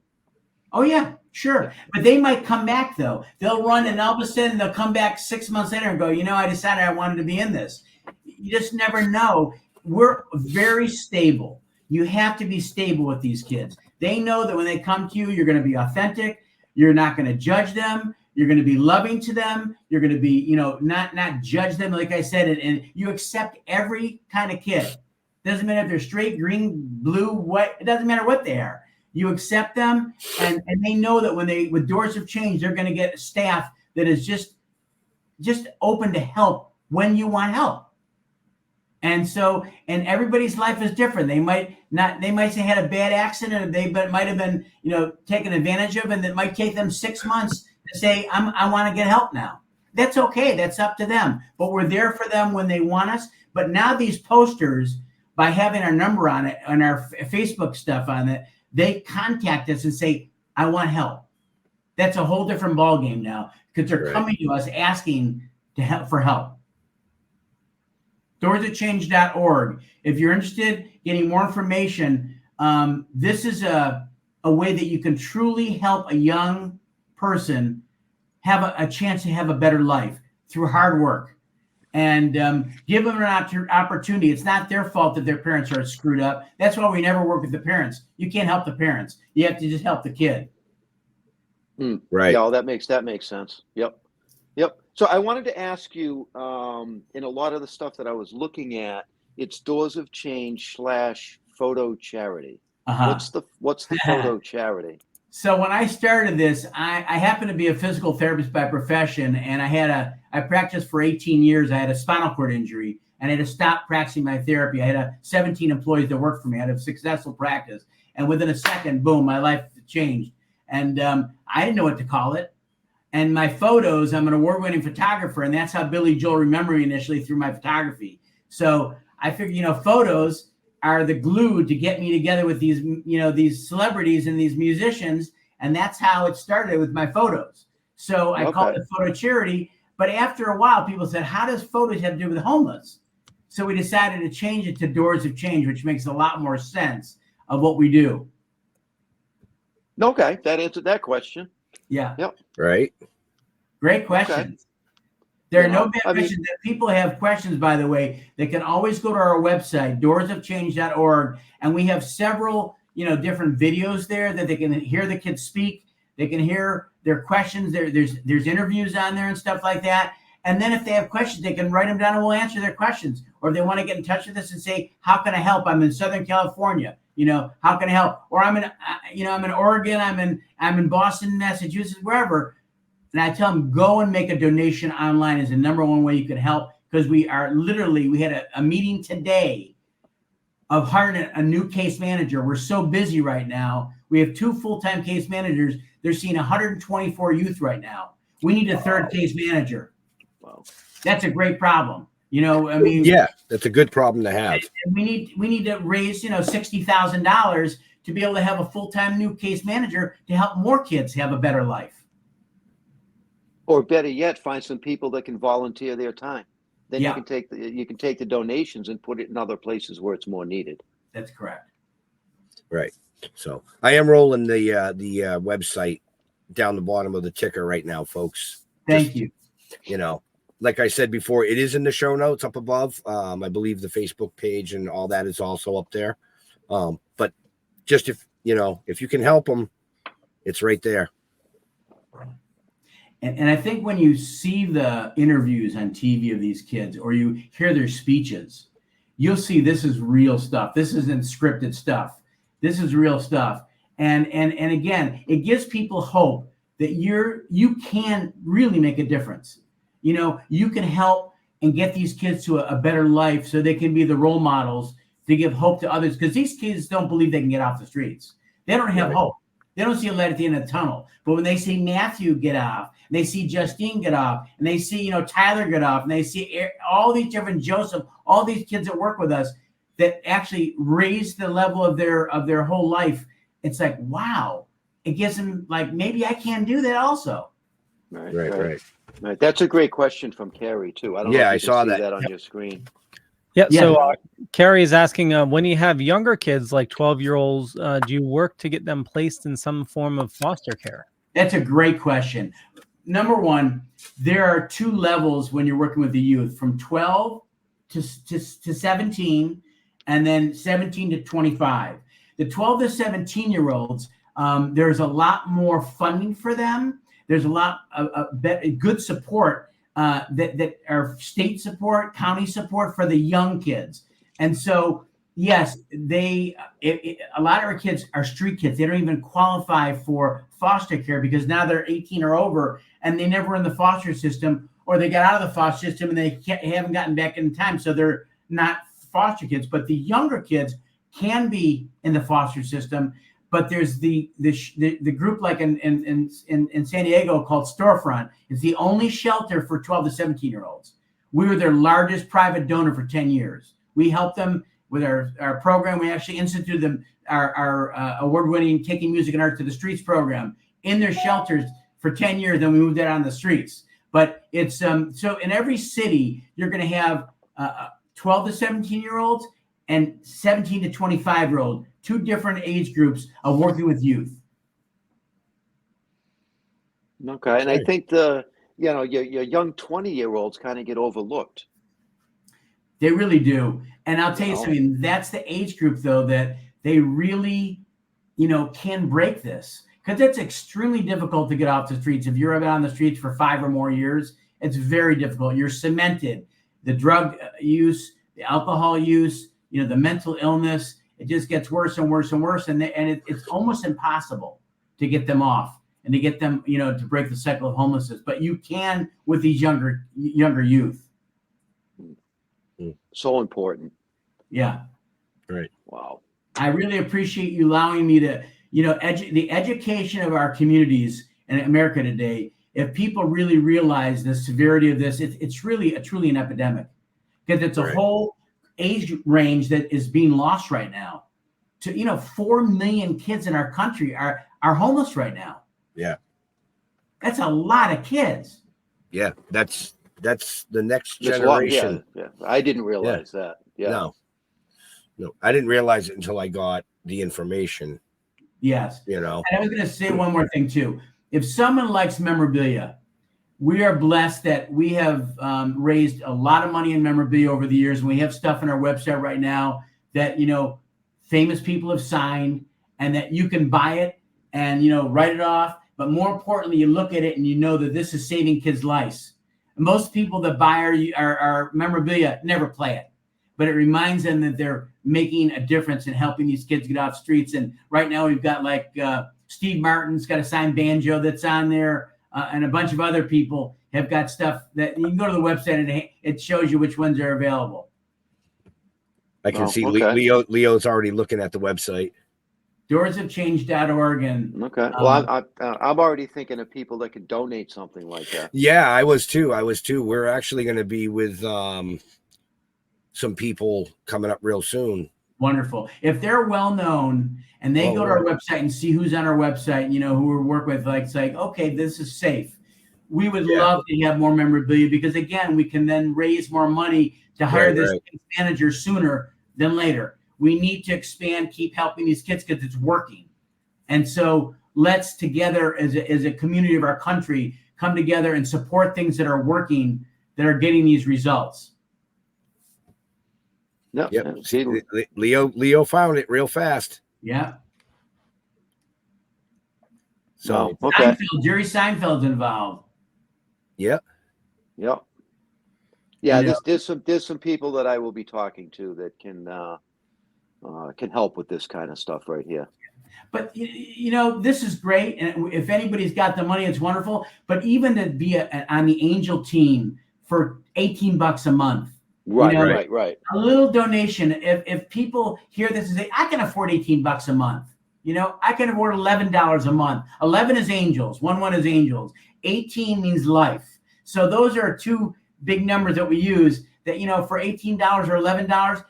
Speaker 7: Oh yeah, sure. But they might come back though. They'll run, and all of a sudden they'll come back 6 months later and go, I decided I wanted to be in this. You just never know. We're very stable. You have to be stable with these kids. They know that when they come to you, you're going to be authentic. You're not going to judge them. You're going to be loving to them. You're going to be, not judge them, like I said, and you accept every kind of kid. Doesn't matter if they're straight, green, blue, white. It doesn't matter what they are. You accept them, and they know that with Doors of Change, they're going to get staff that is just open to help when you want help. And so, and everybody's life is different. They might say had a bad accident, or they might have been, taken advantage of, and it might take them 6 months to say, I want to get help now. That's okay. That's up to them. But we're there for them when they want us. But now these posters, by having our number on it, on our Facebook stuff on it, they contact us and say, I want help. That's a whole different ballgame now, because they're coming to us asking to help for help. Doorsofchange.org. If you're interested in getting more information, this is a way that you can truly help a young person have a chance to have a better life through hard work, and give them an opportunity. It's not their fault that their parents are screwed up. That's why we never work with the parents. You can't help the parents. You have to just help the kid.
Speaker 6: Right.
Speaker 5: Yeah, that makes sense. Yep. So I wanted to ask you, in a lot of the stuff that I was looking at, it's Doors of Change / Photocharity. What's the Photocharity?
Speaker 7: So when I started this, I happen to be a physical therapist by profession, and I practiced for 18 years. I had a spinal cord injury, and I had to stop practicing my therapy. I had 17 employees that worked for me. I had a successful practice, and within a second, boom, my life changed. And I didn't know what to call it. And my photos, I'm an award-winning photographer, and that's how Billy Joel remembered me initially, through my photography. So I figured, photos are the glue to get me together with these, these celebrities and these musicians. And that's how it started, with my photos. So I called it Photocharity. But after a while, people said, how does photos have to do with the homeless? So we decided to change it to Doors of Change, which makes a lot more sense of what we do.
Speaker 5: Okay, that answered that question.
Speaker 7: Yeah.
Speaker 5: Yep.
Speaker 6: Right.
Speaker 7: Great questions.
Speaker 5: Okay.
Speaker 7: There are no bad questions. If people have questions, by the way, they can always go to our website, doorsofchange.org, and we have several, different videos there that they can hear the kids speak. They can hear their questions. There's interviews on there and stuff like that. And then if they have questions, they can write them down and we'll answer their questions. Or if they want to get in touch with us and say, how can I help? I'm in Southern California. How can I help? Or I'm in Oregon. I'm in Boston, Massachusetts, wherever. And I tell them, go and make a donation online is the number one way you can help, because we had a meeting today of hiring a new case manager. We're so busy right now. We have 2 full-time case managers. They're seeing 124 youth right now. We need a third case manager.
Speaker 5: Wow.
Speaker 7: That's a great problem.
Speaker 6: Yeah, that's a good problem to have.
Speaker 7: And we need to raise, $60,000 to be able to have a full-time new case manager to help more kids have a better life.
Speaker 5: Or better yet, find some people that can volunteer their time. Then
Speaker 7: Yeah.
Speaker 5: you can take the donations and put it in other places where it's more needed.
Speaker 7: That's correct.
Speaker 6: Right. So I am rolling the website down the bottom of the ticker right now, folks.
Speaker 7: Thank you.
Speaker 6: Like I said before, it is in the show notes up above. I believe the Facebook page and all that is also up there. But just if you can help them, it's right there.
Speaker 7: And I think when you see the interviews on TV of these kids, or you hear their speeches, you'll see this is real stuff. This isn't scripted stuff. This is real stuff. And again, it gives people hope that you can really make a difference. You can help and get these kids to a better life, so they can be the role models to give hope to others. Because these kids don't believe they can get off the streets. They don't have hope. They don't see a light at the end of the tunnel. But when they see Matthew get off, and they see Justine get off, and they see, Tyler get off, and they see all these different Joseph, all these kids that work with us that actually raise the level of their whole life, it's like, wow. It gives them like, maybe I can do that also.
Speaker 5: Right. That's a great question from Carrie too. I don't know if you
Speaker 6: I saw
Speaker 5: can see
Speaker 6: that
Speaker 5: on your screen.
Speaker 4: Yeah. So Carrie is asking, when you have younger kids like 12-year-olds, do you work to get them placed in some form of foster care?
Speaker 7: That's a great question. Number one, there are 2 levels when you're working with the youth, from 12 to 17, and then 17 to 25. The 12 to 17-year-olds, there's a lot more funding for them. There's a lot of good support that are state support, county support for the young kids. And so, yes, a lot of our kids are street kids. They don't even qualify for foster care because now they're 18 or over and they never were in the foster system, or they got out of the foster system and they haven't gotten back in time. So they're not foster kids, but the younger kids can be in the foster system. But there's the group like in San Diego called Storefront. It's the only shelter for 12 to 17-year-olds. We were their largest private donor for 10 years. We helped them with our program. We actually instituted them our award-winning Taking Music and Art to the Streets program in their shelters for 10 years. Then we moved that on the streets. But it's so in every city, you're going to have 12 to 17-year-olds and 17 to 25-year-old, two different age groups of working with youth.
Speaker 5: Okay, and I think your young 20-year-olds kind of get overlooked.
Speaker 7: They really do. And I'll tell you something, that's the age group, though, that they really, can break this. Because it's extremely difficult to get off the streets. If you're on the streets for 5 or more years, it's very difficult. You're cemented. The drug use, the alcohol use, the mental illness, it just gets worse and worse and worse. And it's almost impossible to get them off and to get them, to break the cycle of homelessness. But you can with these younger youth.
Speaker 5: So important.
Speaker 7: Yeah.
Speaker 6: Right.
Speaker 5: Wow.
Speaker 7: I really appreciate you allowing me to, the education of our communities in America today. If people really realize the severity of this, it's really truly an epidemic, because it's a whole age range that is being lost right now. 4 million kids in our country are homeless right now.
Speaker 6: Yeah.
Speaker 7: That's a lot of kids.
Speaker 6: Yeah. That's the next generation.
Speaker 5: Yeah. I didn't realize that. Yeah.
Speaker 6: No, I didn't realize it until I got the information.
Speaker 7: Yes.
Speaker 6: And
Speaker 7: I was going to say one more thing too. If someone likes memorabilia, we are blessed that we have raised a lot of money in memorabilia over the years. And we have stuff on our website right now that, famous people have signed, and that you can buy it and, write it off. But more importantly, you look at it and you know that this is saving kids' lives. And most people that buy our memorabilia never play it, but it reminds them that they're making a difference in helping these kids get off streets. And right now we've got like Steve Martin's got a signed banjo that's on there, and a bunch of other people have got stuff that you can go to the website and it shows you which ones are available.
Speaker 6: I can see Leo's already looking at the website.
Speaker 7: Doorsofchange.org. And
Speaker 5: okay. Well, I'm already thinking of people that could donate something like that.
Speaker 6: Yeah, I was too. We're actually going to be with some people coming up real soon.
Speaker 7: Wonderful. If they're well known and they go to our website and see who's on our website, who we work with, it's like, okay, this is safe. We would love to have more memorabilia, because again, we can then raise more money to hire this manager sooner than later. We need to expand, keep helping these kids, because it's working. And so let's together as a community of our country come together and support things that are working, that are getting these results.
Speaker 5: Yep.
Speaker 6: Leo found it real fast.
Speaker 7: Yeah.
Speaker 6: So
Speaker 7: Jerry Seinfeld's involved.
Speaker 6: Yep.
Speaker 5: Yep. Yeah, there's some people that I will be talking to that can help with this kind of stuff right here.
Speaker 7: But this is great, and if anybody's got the money, it's wonderful. But even to be on the Angel team for $18 a month,
Speaker 5: right.
Speaker 7: A little donation. If people hear this and say, I can afford $18 a month, I can afford $11 a month. 11 is angels. 1 is angels. 18 means life. So those are two big numbers that we use. That for $18 or $11.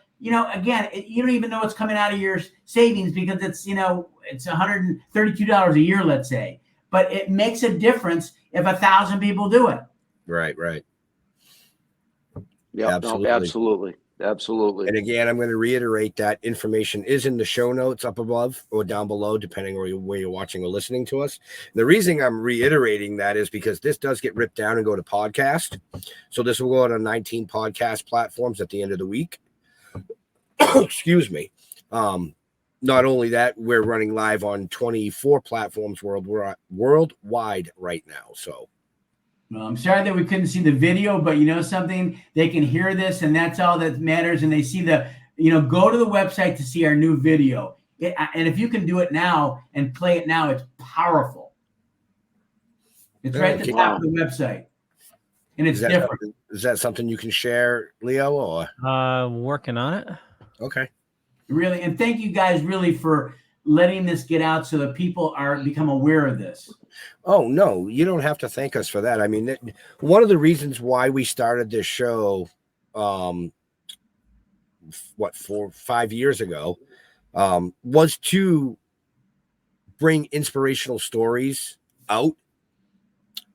Speaker 7: Again, you don't even know what's coming out of your savings, because it's $132 a year, let's say. But it makes a difference if 1,000 people do it.
Speaker 6: Right.
Speaker 5: Yeah, absolutely.
Speaker 6: And again, I'm going to reiterate that information is in the show notes up above or down below, depending on where you're watching or listening to us. The reason I'm reiterating that is because this does get ripped down and go to podcast. So this will go out on 19 podcast platforms at the end of the week. Excuse me. Not only that, we're running live on 24 platforms worldwide right now. So,
Speaker 7: well, I'm sorry that we couldn't see the video, but something, they can hear this, and that's all that matters. And they see go to the website to see our new video. And if you can do it now and play it now, it's powerful. It's right at the top of the website, and it's different.
Speaker 6: Is that something you can share, Leo? Or
Speaker 4: working on it.
Speaker 6: Okay.
Speaker 7: Really, and thank you guys really for letting this get out so that people become aware of this.
Speaker 6: Oh, no, you don't have to thank us for that. I mean, one of the reasons why we started this show, 4 or 5 years ago, was to bring inspirational stories out,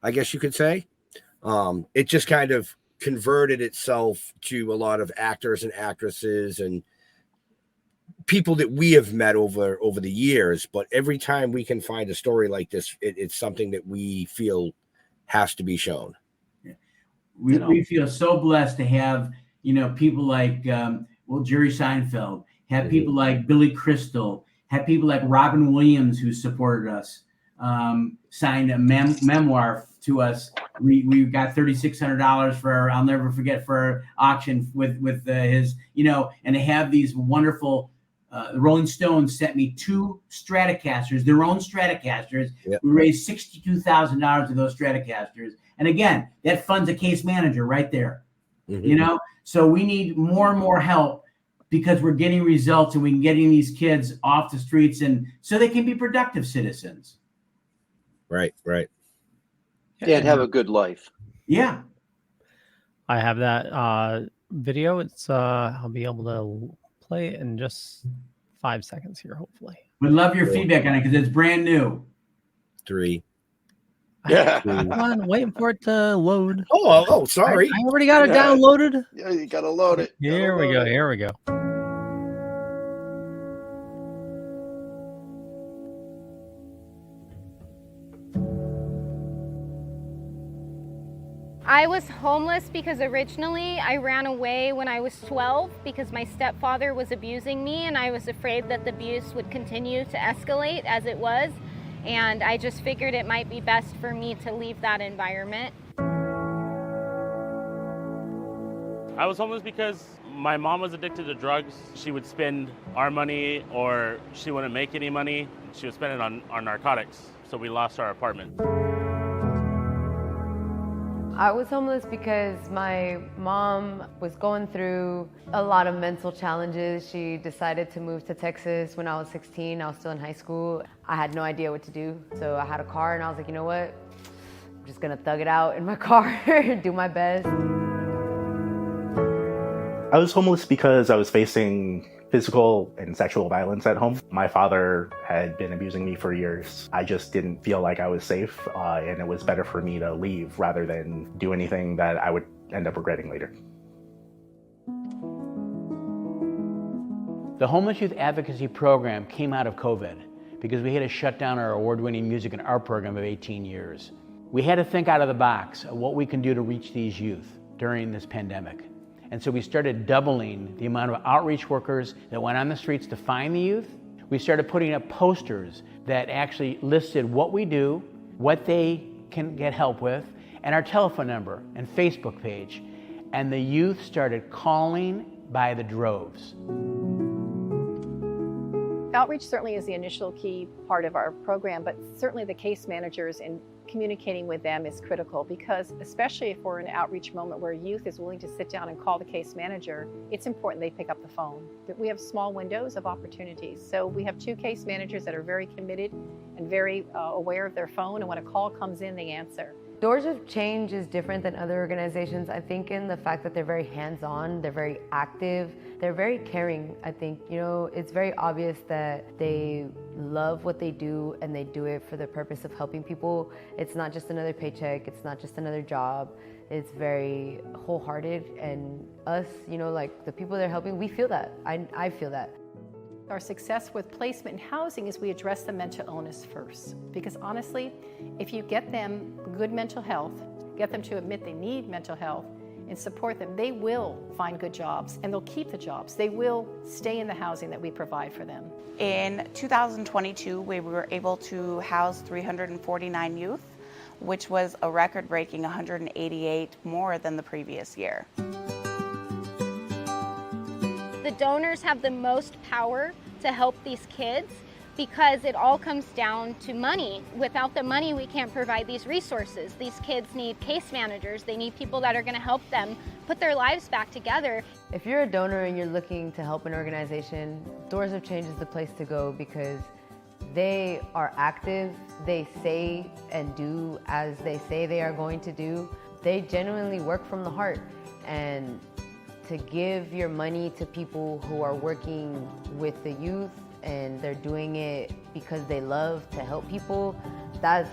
Speaker 6: I guess you could say. It just kind of converted itself to a lot of actors and actresses and people that we have met over the years. But every time we can find a story like this, it's something that we feel has to be shown.
Speaker 7: We feel so blessed to have, people like, Jerry Seinfeld, have people like Billy Crystal, have people like Robin Williams who supported us, signed a memoir to us. We got $3,600 for our, I'll never forget, for our auction with his, and to have these wonderful, the Rolling Stones sent me 2 Stratocasters, their own Stratocasters. Yep. We raised $62,000 of those Stratocasters. And again, that funds a case manager right there. Mm-hmm. So we need more and more help because we're getting results and we're getting these kids off the streets and so they can be productive citizens.
Speaker 6: Right.
Speaker 5: Yeah, and have a good life.
Speaker 7: Yeah.
Speaker 4: I have that video. It's I'll be able to play it in just 5 seconds here, hopefully.
Speaker 7: We'd love your feedback on it because it's brand new.
Speaker 6: 3.
Speaker 4: Yeah. Come on, waiting for it to load.
Speaker 6: Oh, sorry.
Speaker 4: I already got it downloaded.
Speaker 5: Yeah, you gotta load it.
Speaker 4: Here we go.
Speaker 8: I was homeless because originally I ran away when I was 12 because my stepfather was abusing me and I was afraid that the abuse would continue to escalate as it was. And I just figured it might be best for me to leave that environment.
Speaker 15: I was homeless because my mom was addicted to drugs. She would spend our money or she wouldn't make any money. She would spend it on narcotics. So we lost our apartment.
Speaker 16: I was homeless because my mom was going through a lot of mental challenges. She decided to move to Texas when I was 16. I was still in high school. I had no idea what to do. So I had a car and I was like, you know what? I'm just gonna thug it out in my car, do my best.
Speaker 12: I was homeless because I was facing physical and sexual violence at home. My father had been abusing me for years. I just didn't feel like I was safe, and it was better for me to leave rather than do anything that I would end up regretting later.
Speaker 13: The Homeless Youth Advocacy Program came out of COVID because we had to shut down our award-winning music and art program of 18 years. We had to think out of the box of what we can do to reach these youth during this pandemic. And so we started doubling the amount of outreach workers that went on the streets to find the youth. We started putting up posters that actually listed what we do, what they can get help with, and our telephone number and Facebook page. And the youth started calling by the droves.
Speaker 17: Outreach certainly is the initial key part of our program, but certainly the case managers and communicating with them is critical because especially if we're in an outreach moment where youth is willing to sit down and call the case manager, it's important they pick up the phone. We have small windows of opportunities. So we have 2 case managers that are very committed and very aware of their phone, and when a call comes in, they answer.
Speaker 16: Doors of Change is different than other organizations, I think, in the fact that they're very hands-on, they're very active, they're very caring. I think, it's very obvious that they love what they do and they do it for the purpose of helping people. It's not just another paycheck, it's not just another job. It's very wholehearted, and us, like the people they're helping, we feel that. I feel that.
Speaker 17: Our success with placement and housing is we address the mental illness first. Because honestly, if you get them good mental health, get them to admit they need mental health, and support them, they will find good jobs and they'll keep the jobs. They will stay in the housing that we provide for them.
Speaker 18: In 2022, we were able to house 349 youth, which was a record-breaking 188 more than the previous year.
Speaker 8: The donors have the most power to help these kids because it all comes down to money. Without the money, we can't provide these resources. These kids need case managers. They need people that are going to help them put their lives back together.
Speaker 16: If you're a donor and you're looking to help an organization, Doors of Change is the place to go because They are active. They say and do as they say they are going to do. They genuinely work from the heart. And to give your money to people who are working with the youth and they're doing it because they love to help people, that's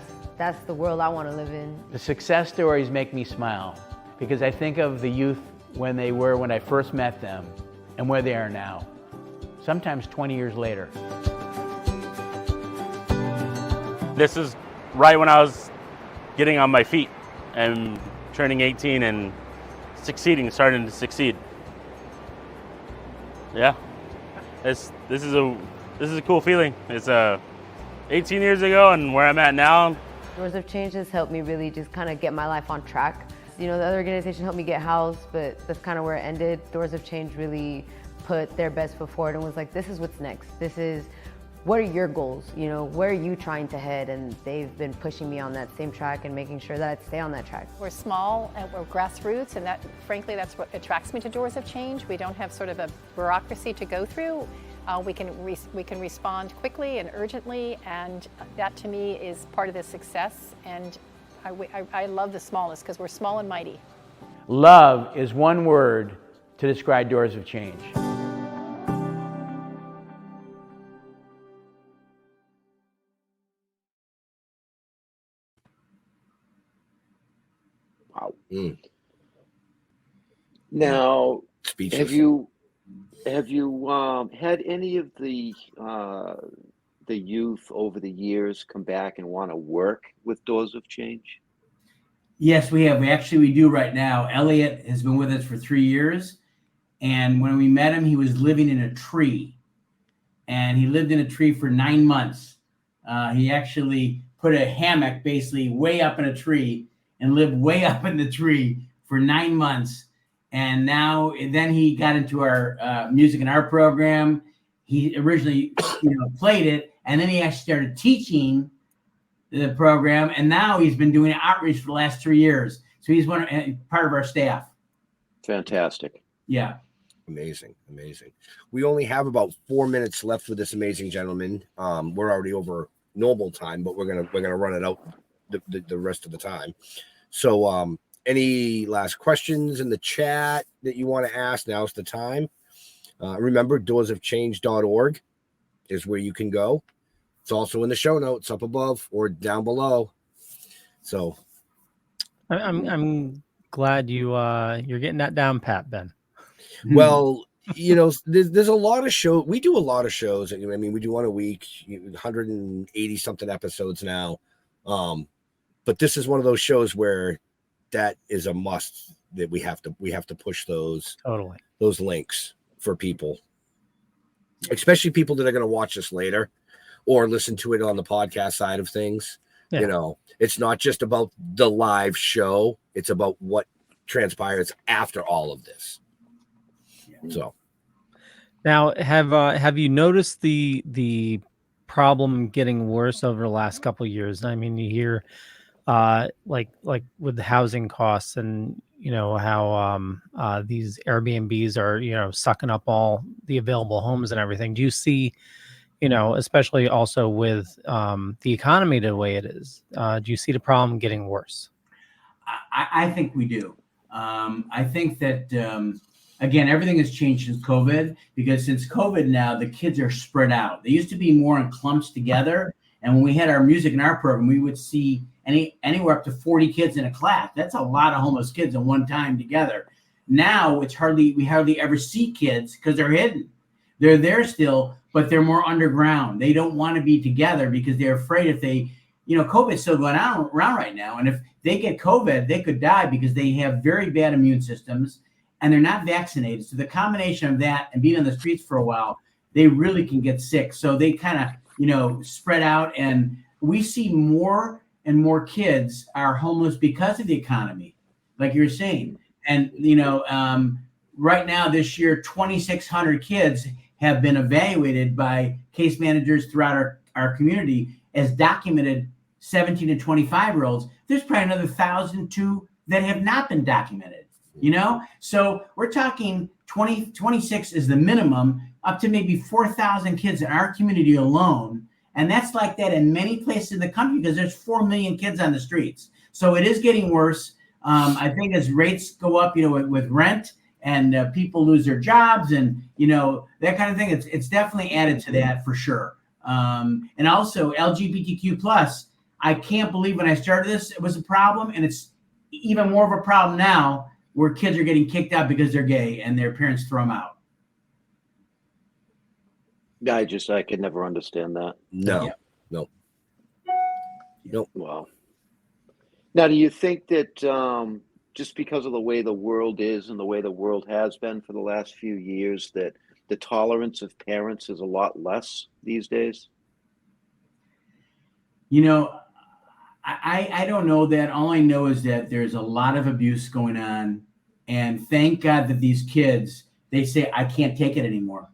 Speaker 16: the world I want to live in.
Speaker 13: The success stories make me smile because I think of the youth when they were when I first met them and where they are now, sometimes 20 years later.
Speaker 15: This is right when I was getting on my feet and turning 18 and starting to succeed. Yeah, this is a cool feeling. It's 18 years ago and where I'm at now.
Speaker 16: Doors of Change has helped me really just kind of get my life on track. You know, the other organization helped me get housed, but that's kind of where it ended. Doors of Change really put their best foot forward and was like, this is what's next. This is, what are your goals? You know, where are you trying to head? And they've been pushing me on that same track and making sure that I stay on that track.
Speaker 17: We're small and we're grassroots, and that, frankly, that's what attracts me to Doors of Change. We don't have sort of a bureaucracy to go through. We can respond quickly and urgently, and that to me is part of the success. And I love the smallness because we're small and mighty.
Speaker 13: Love is one word to describe Doors of Change.
Speaker 5: Wow. Now,
Speaker 6: Speechless.
Speaker 5: have you had any of the youth over the years come back and want to work with Doors of Change?
Speaker 7: Yes, we have. We do right now. Elliot has been with us for 3 years. And when we met him, he was living in a tree. And he lived in a tree for 9 months. He actually put a hammock basically way up in a tree and lived way up in the tree for 9 months. And then he got into our music and art program. He originally, played it, and then he actually started teaching the program. And now he's been doing outreach for the last 3 years. So he's part of our staff.
Speaker 5: Fantastic.
Speaker 7: Yeah.
Speaker 6: Amazing. We only have about 4 minutes left with this amazing gentleman. We're already over normal time, but we're gonna run it out the rest of the time. So any last questions in the chat that you want to ask? Now's the time. Remember, doorsofchange.org is where you can go. It's also in the show notes up above or down below. So
Speaker 4: I'm glad you're getting that down pat, Ben.
Speaker 6: Well, there's a lot of shows. We do a lot of shows. I mean, we do one a week, 180 something episodes now. But this is one of those shows where that is a must, that we have to push those links for people, especially people that are going to watch this later or listen to it on the podcast side of things. Yeah. It's not just about the live show. It's about what transpires after all of this. So
Speaker 4: now, have you noticed the problem getting worse over the last couple of years? I mean, you hear like with the housing costs and how these Airbnbs are sucking up all the available homes and everything. Do you see, especially also with the economy the way it is, do you see the problem getting worse?
Speaker 7: I think we do. I think that again, everything has changed since COVID, because since COVID now, the kids are spread out. They used to be more in clumps together. And when we had our music and art program, we would see anywhere up to 40 kids in a class. That's a lot of homeless kids at one time together. Now we hardly ever see kids because they're hidden. They're there still, but they're more underground. They don't want to be together because they're afraid if they, COVID's still going on around right now. And if they get COVID, they could die because they have very bad immune systems and they're not vaccinated. So the combination of that and being on the streets for a while, they really can get sick. So they kind of, spread out, and we see more and more kids are homeless because of the economy, like you're saying. And, right now this year, 2,600 kids have been evaluated by case managers throughout our community as documented 17 to 25-year-olds. There's probably another 1,000 too that have not been documented, So we're talking 26 is the minimum, up to maybe 4,000 kids in our community alone. And that's like that in many places in the country because there's 4 million kids on the streets. So it is getting worse. I think as rates go up, with rent and people lose their jobs and, that kind of thing, it's definitely added to that for sure. And also LGBTQ plus, I can't believe when I started this, it was a problem. And it's even more of a problem now where kids are getting kicked out because they're gay and their parents throw them out.
Speaker 5: I could never understand that.
Speaker 6: No.
Speaker 5: Wow. Now, do you think that just because of the way the world is and the way the world has been for the last few years, that the tolerance of parents is a lot less these days?
Speaker 7: I don't know that. All I know is that there's a lot of abuse going on. And thank God that these kids, they say, I can't take it anymore.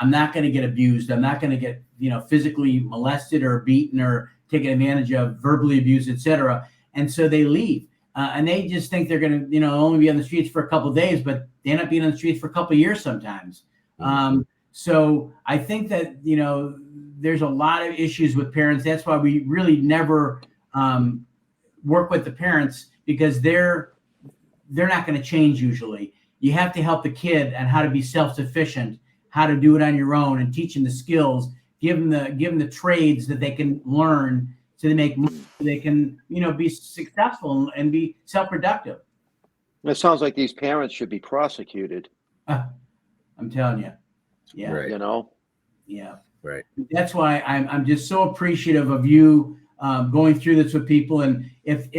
Speaker 7: I'm not going to get abused. I'm not going to get, physically molested or beaten or taken advantage of, verbally abused, etc. And so they leave. And they just think they're going to, only be on the streets for a couple of days, but they end up being on the streets for a couple of years sometimes. So I think that, there's a lot of issues with parents. That's why we really never work with the parents, because they're not going to change usually. You have to help the kid on how to be self-sufficient, how to do it on your own, and teach them the skills, give them the trades that they can learn so they can, be successful and be self-productive.
Speaker 5: It sounds like these parents should be prosecuted.
Speaker 7: I'm telling you. Yeah.
Speaker 6: Right.
Speaker 7: Yeah.
Speaker 6: Right.
Speaker 7: That's why I'm just so appreciative of you going through this with people. And if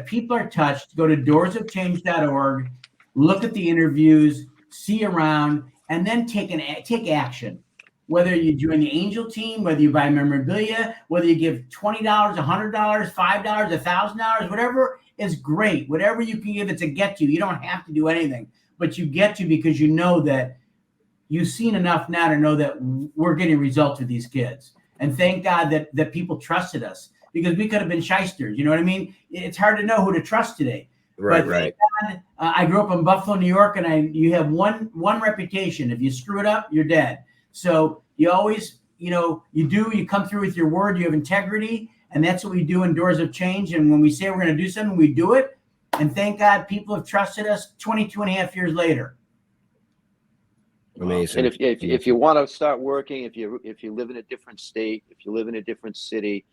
Speaker 7: people are touched, go to doorsofchange.org, look at the interviews, see around, and then take action. Whether you join the Angel team, whether you buy memorabilia, whether you give $20, $100, $5, $1,000, whatever is great. Whatever you can give, it's a get to. You don't have to do anything, but you get to because you know that you've seen enough now to know that we're getting results with these kids. And thank God that people trusted us, because we could have been shysters. You know what I mean? It's hard to know who to trust today.
Speaker 6: Right,
Speaker 7: but thank God, I grew up in Buffalo, New York, and you have one reputation. If you screw it up, you're dead. So you always, you come through with your word, you have integrity, and that's what we do in Doors of Change. And when we say we're going to do something, we do it. And thank God people have trusted us 22 and a half years later.
Speaker 6: Amazing.
Speaker 5: And if you want to start working, if you live in a different state, if you live in a different city,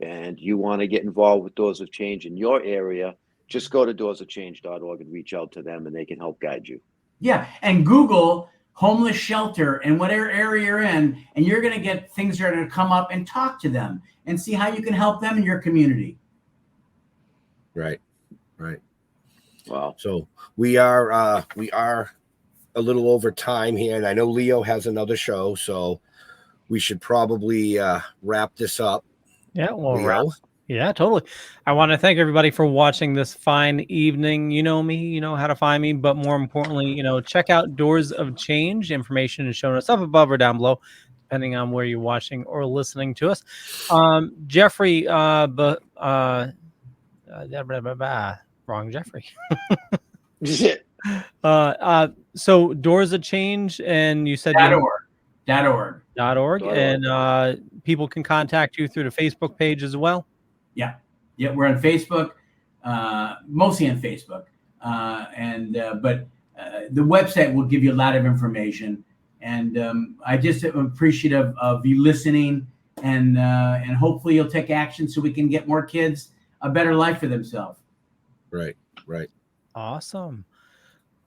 Speaker 5: and you want to get involved with Doors of Change in your area, just go to doorsofchange.org and reach out to them, and they can help guide you.
Speaker 7: Yeah, and Google homeless shelter in whatever area you're in, and you're going to get things that are going to come up, and talk to them and see how you can help them in your community.
Speaker 6: Right.
Speaker 5: Wow.
Speaker 6: So we are a little over time here, and I know Leo has another show, so we should probably wrap this up.
Speaker 4: Yeah, well, yeah, totally. I want to thank everybody for watching this fine evening. You know me, you know how to find me, but more importantly, check out Doors of Change. Information is shown us up above or down below, depending on where you're watching or listening to us. Jeffrey, wrong Jeffrey. So Doors of Change, and you said
Speaker 7: .org.
Speaker 4: And people can contact you through the Facebook page as well.
Speaker 7: Yeah, we're on Facebook, mostly on Facebook, but the website will give you a lot of information. And I just am appreciative of you listening, and hopefully you'll take action so we can get more kids a better life for themselves.
Speaker 6: Right.
Speaker 4: Awesome.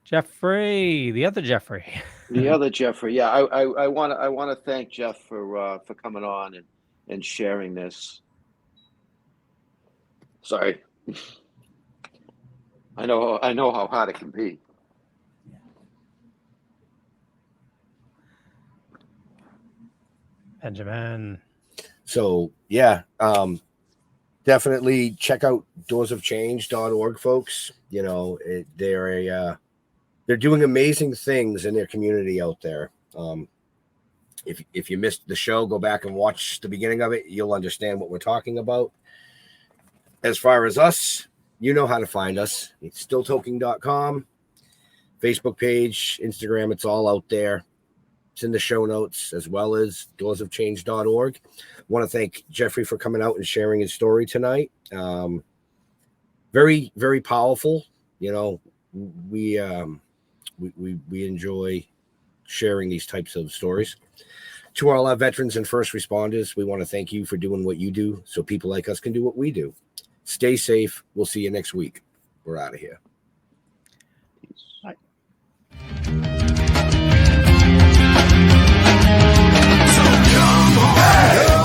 Speaker 4: Jeffrey, the other Jeffrey.
Speaker 5: Yeah, I want to thank Jeff for coming on and sharing this. Sorry, I know how hard it can be.
Speaker 4: Benjamin.
Speaker 6: So definitely check out doorsofchange.org, folks. They're doing amazing things in their community out there. If you missed the show, go back and watch the beginning of it. You'll understand what we're talking about. As far as us, you know how to find us. It's stilltoking.com, Facebook page, Instagram. It's all out there. It's in the show notes, as well as doorsofchange.org. I want to thank Jeffrey for coming out and sharing his story tonight. Very, very powerful. You know, we enjoy sharing these types of stories. To all our veterans and first responders, we want to thank you for doing what you do so people like us can do what we do. Stay safe. We'll see you next week. We're out of here.
Speaker 3: Come on.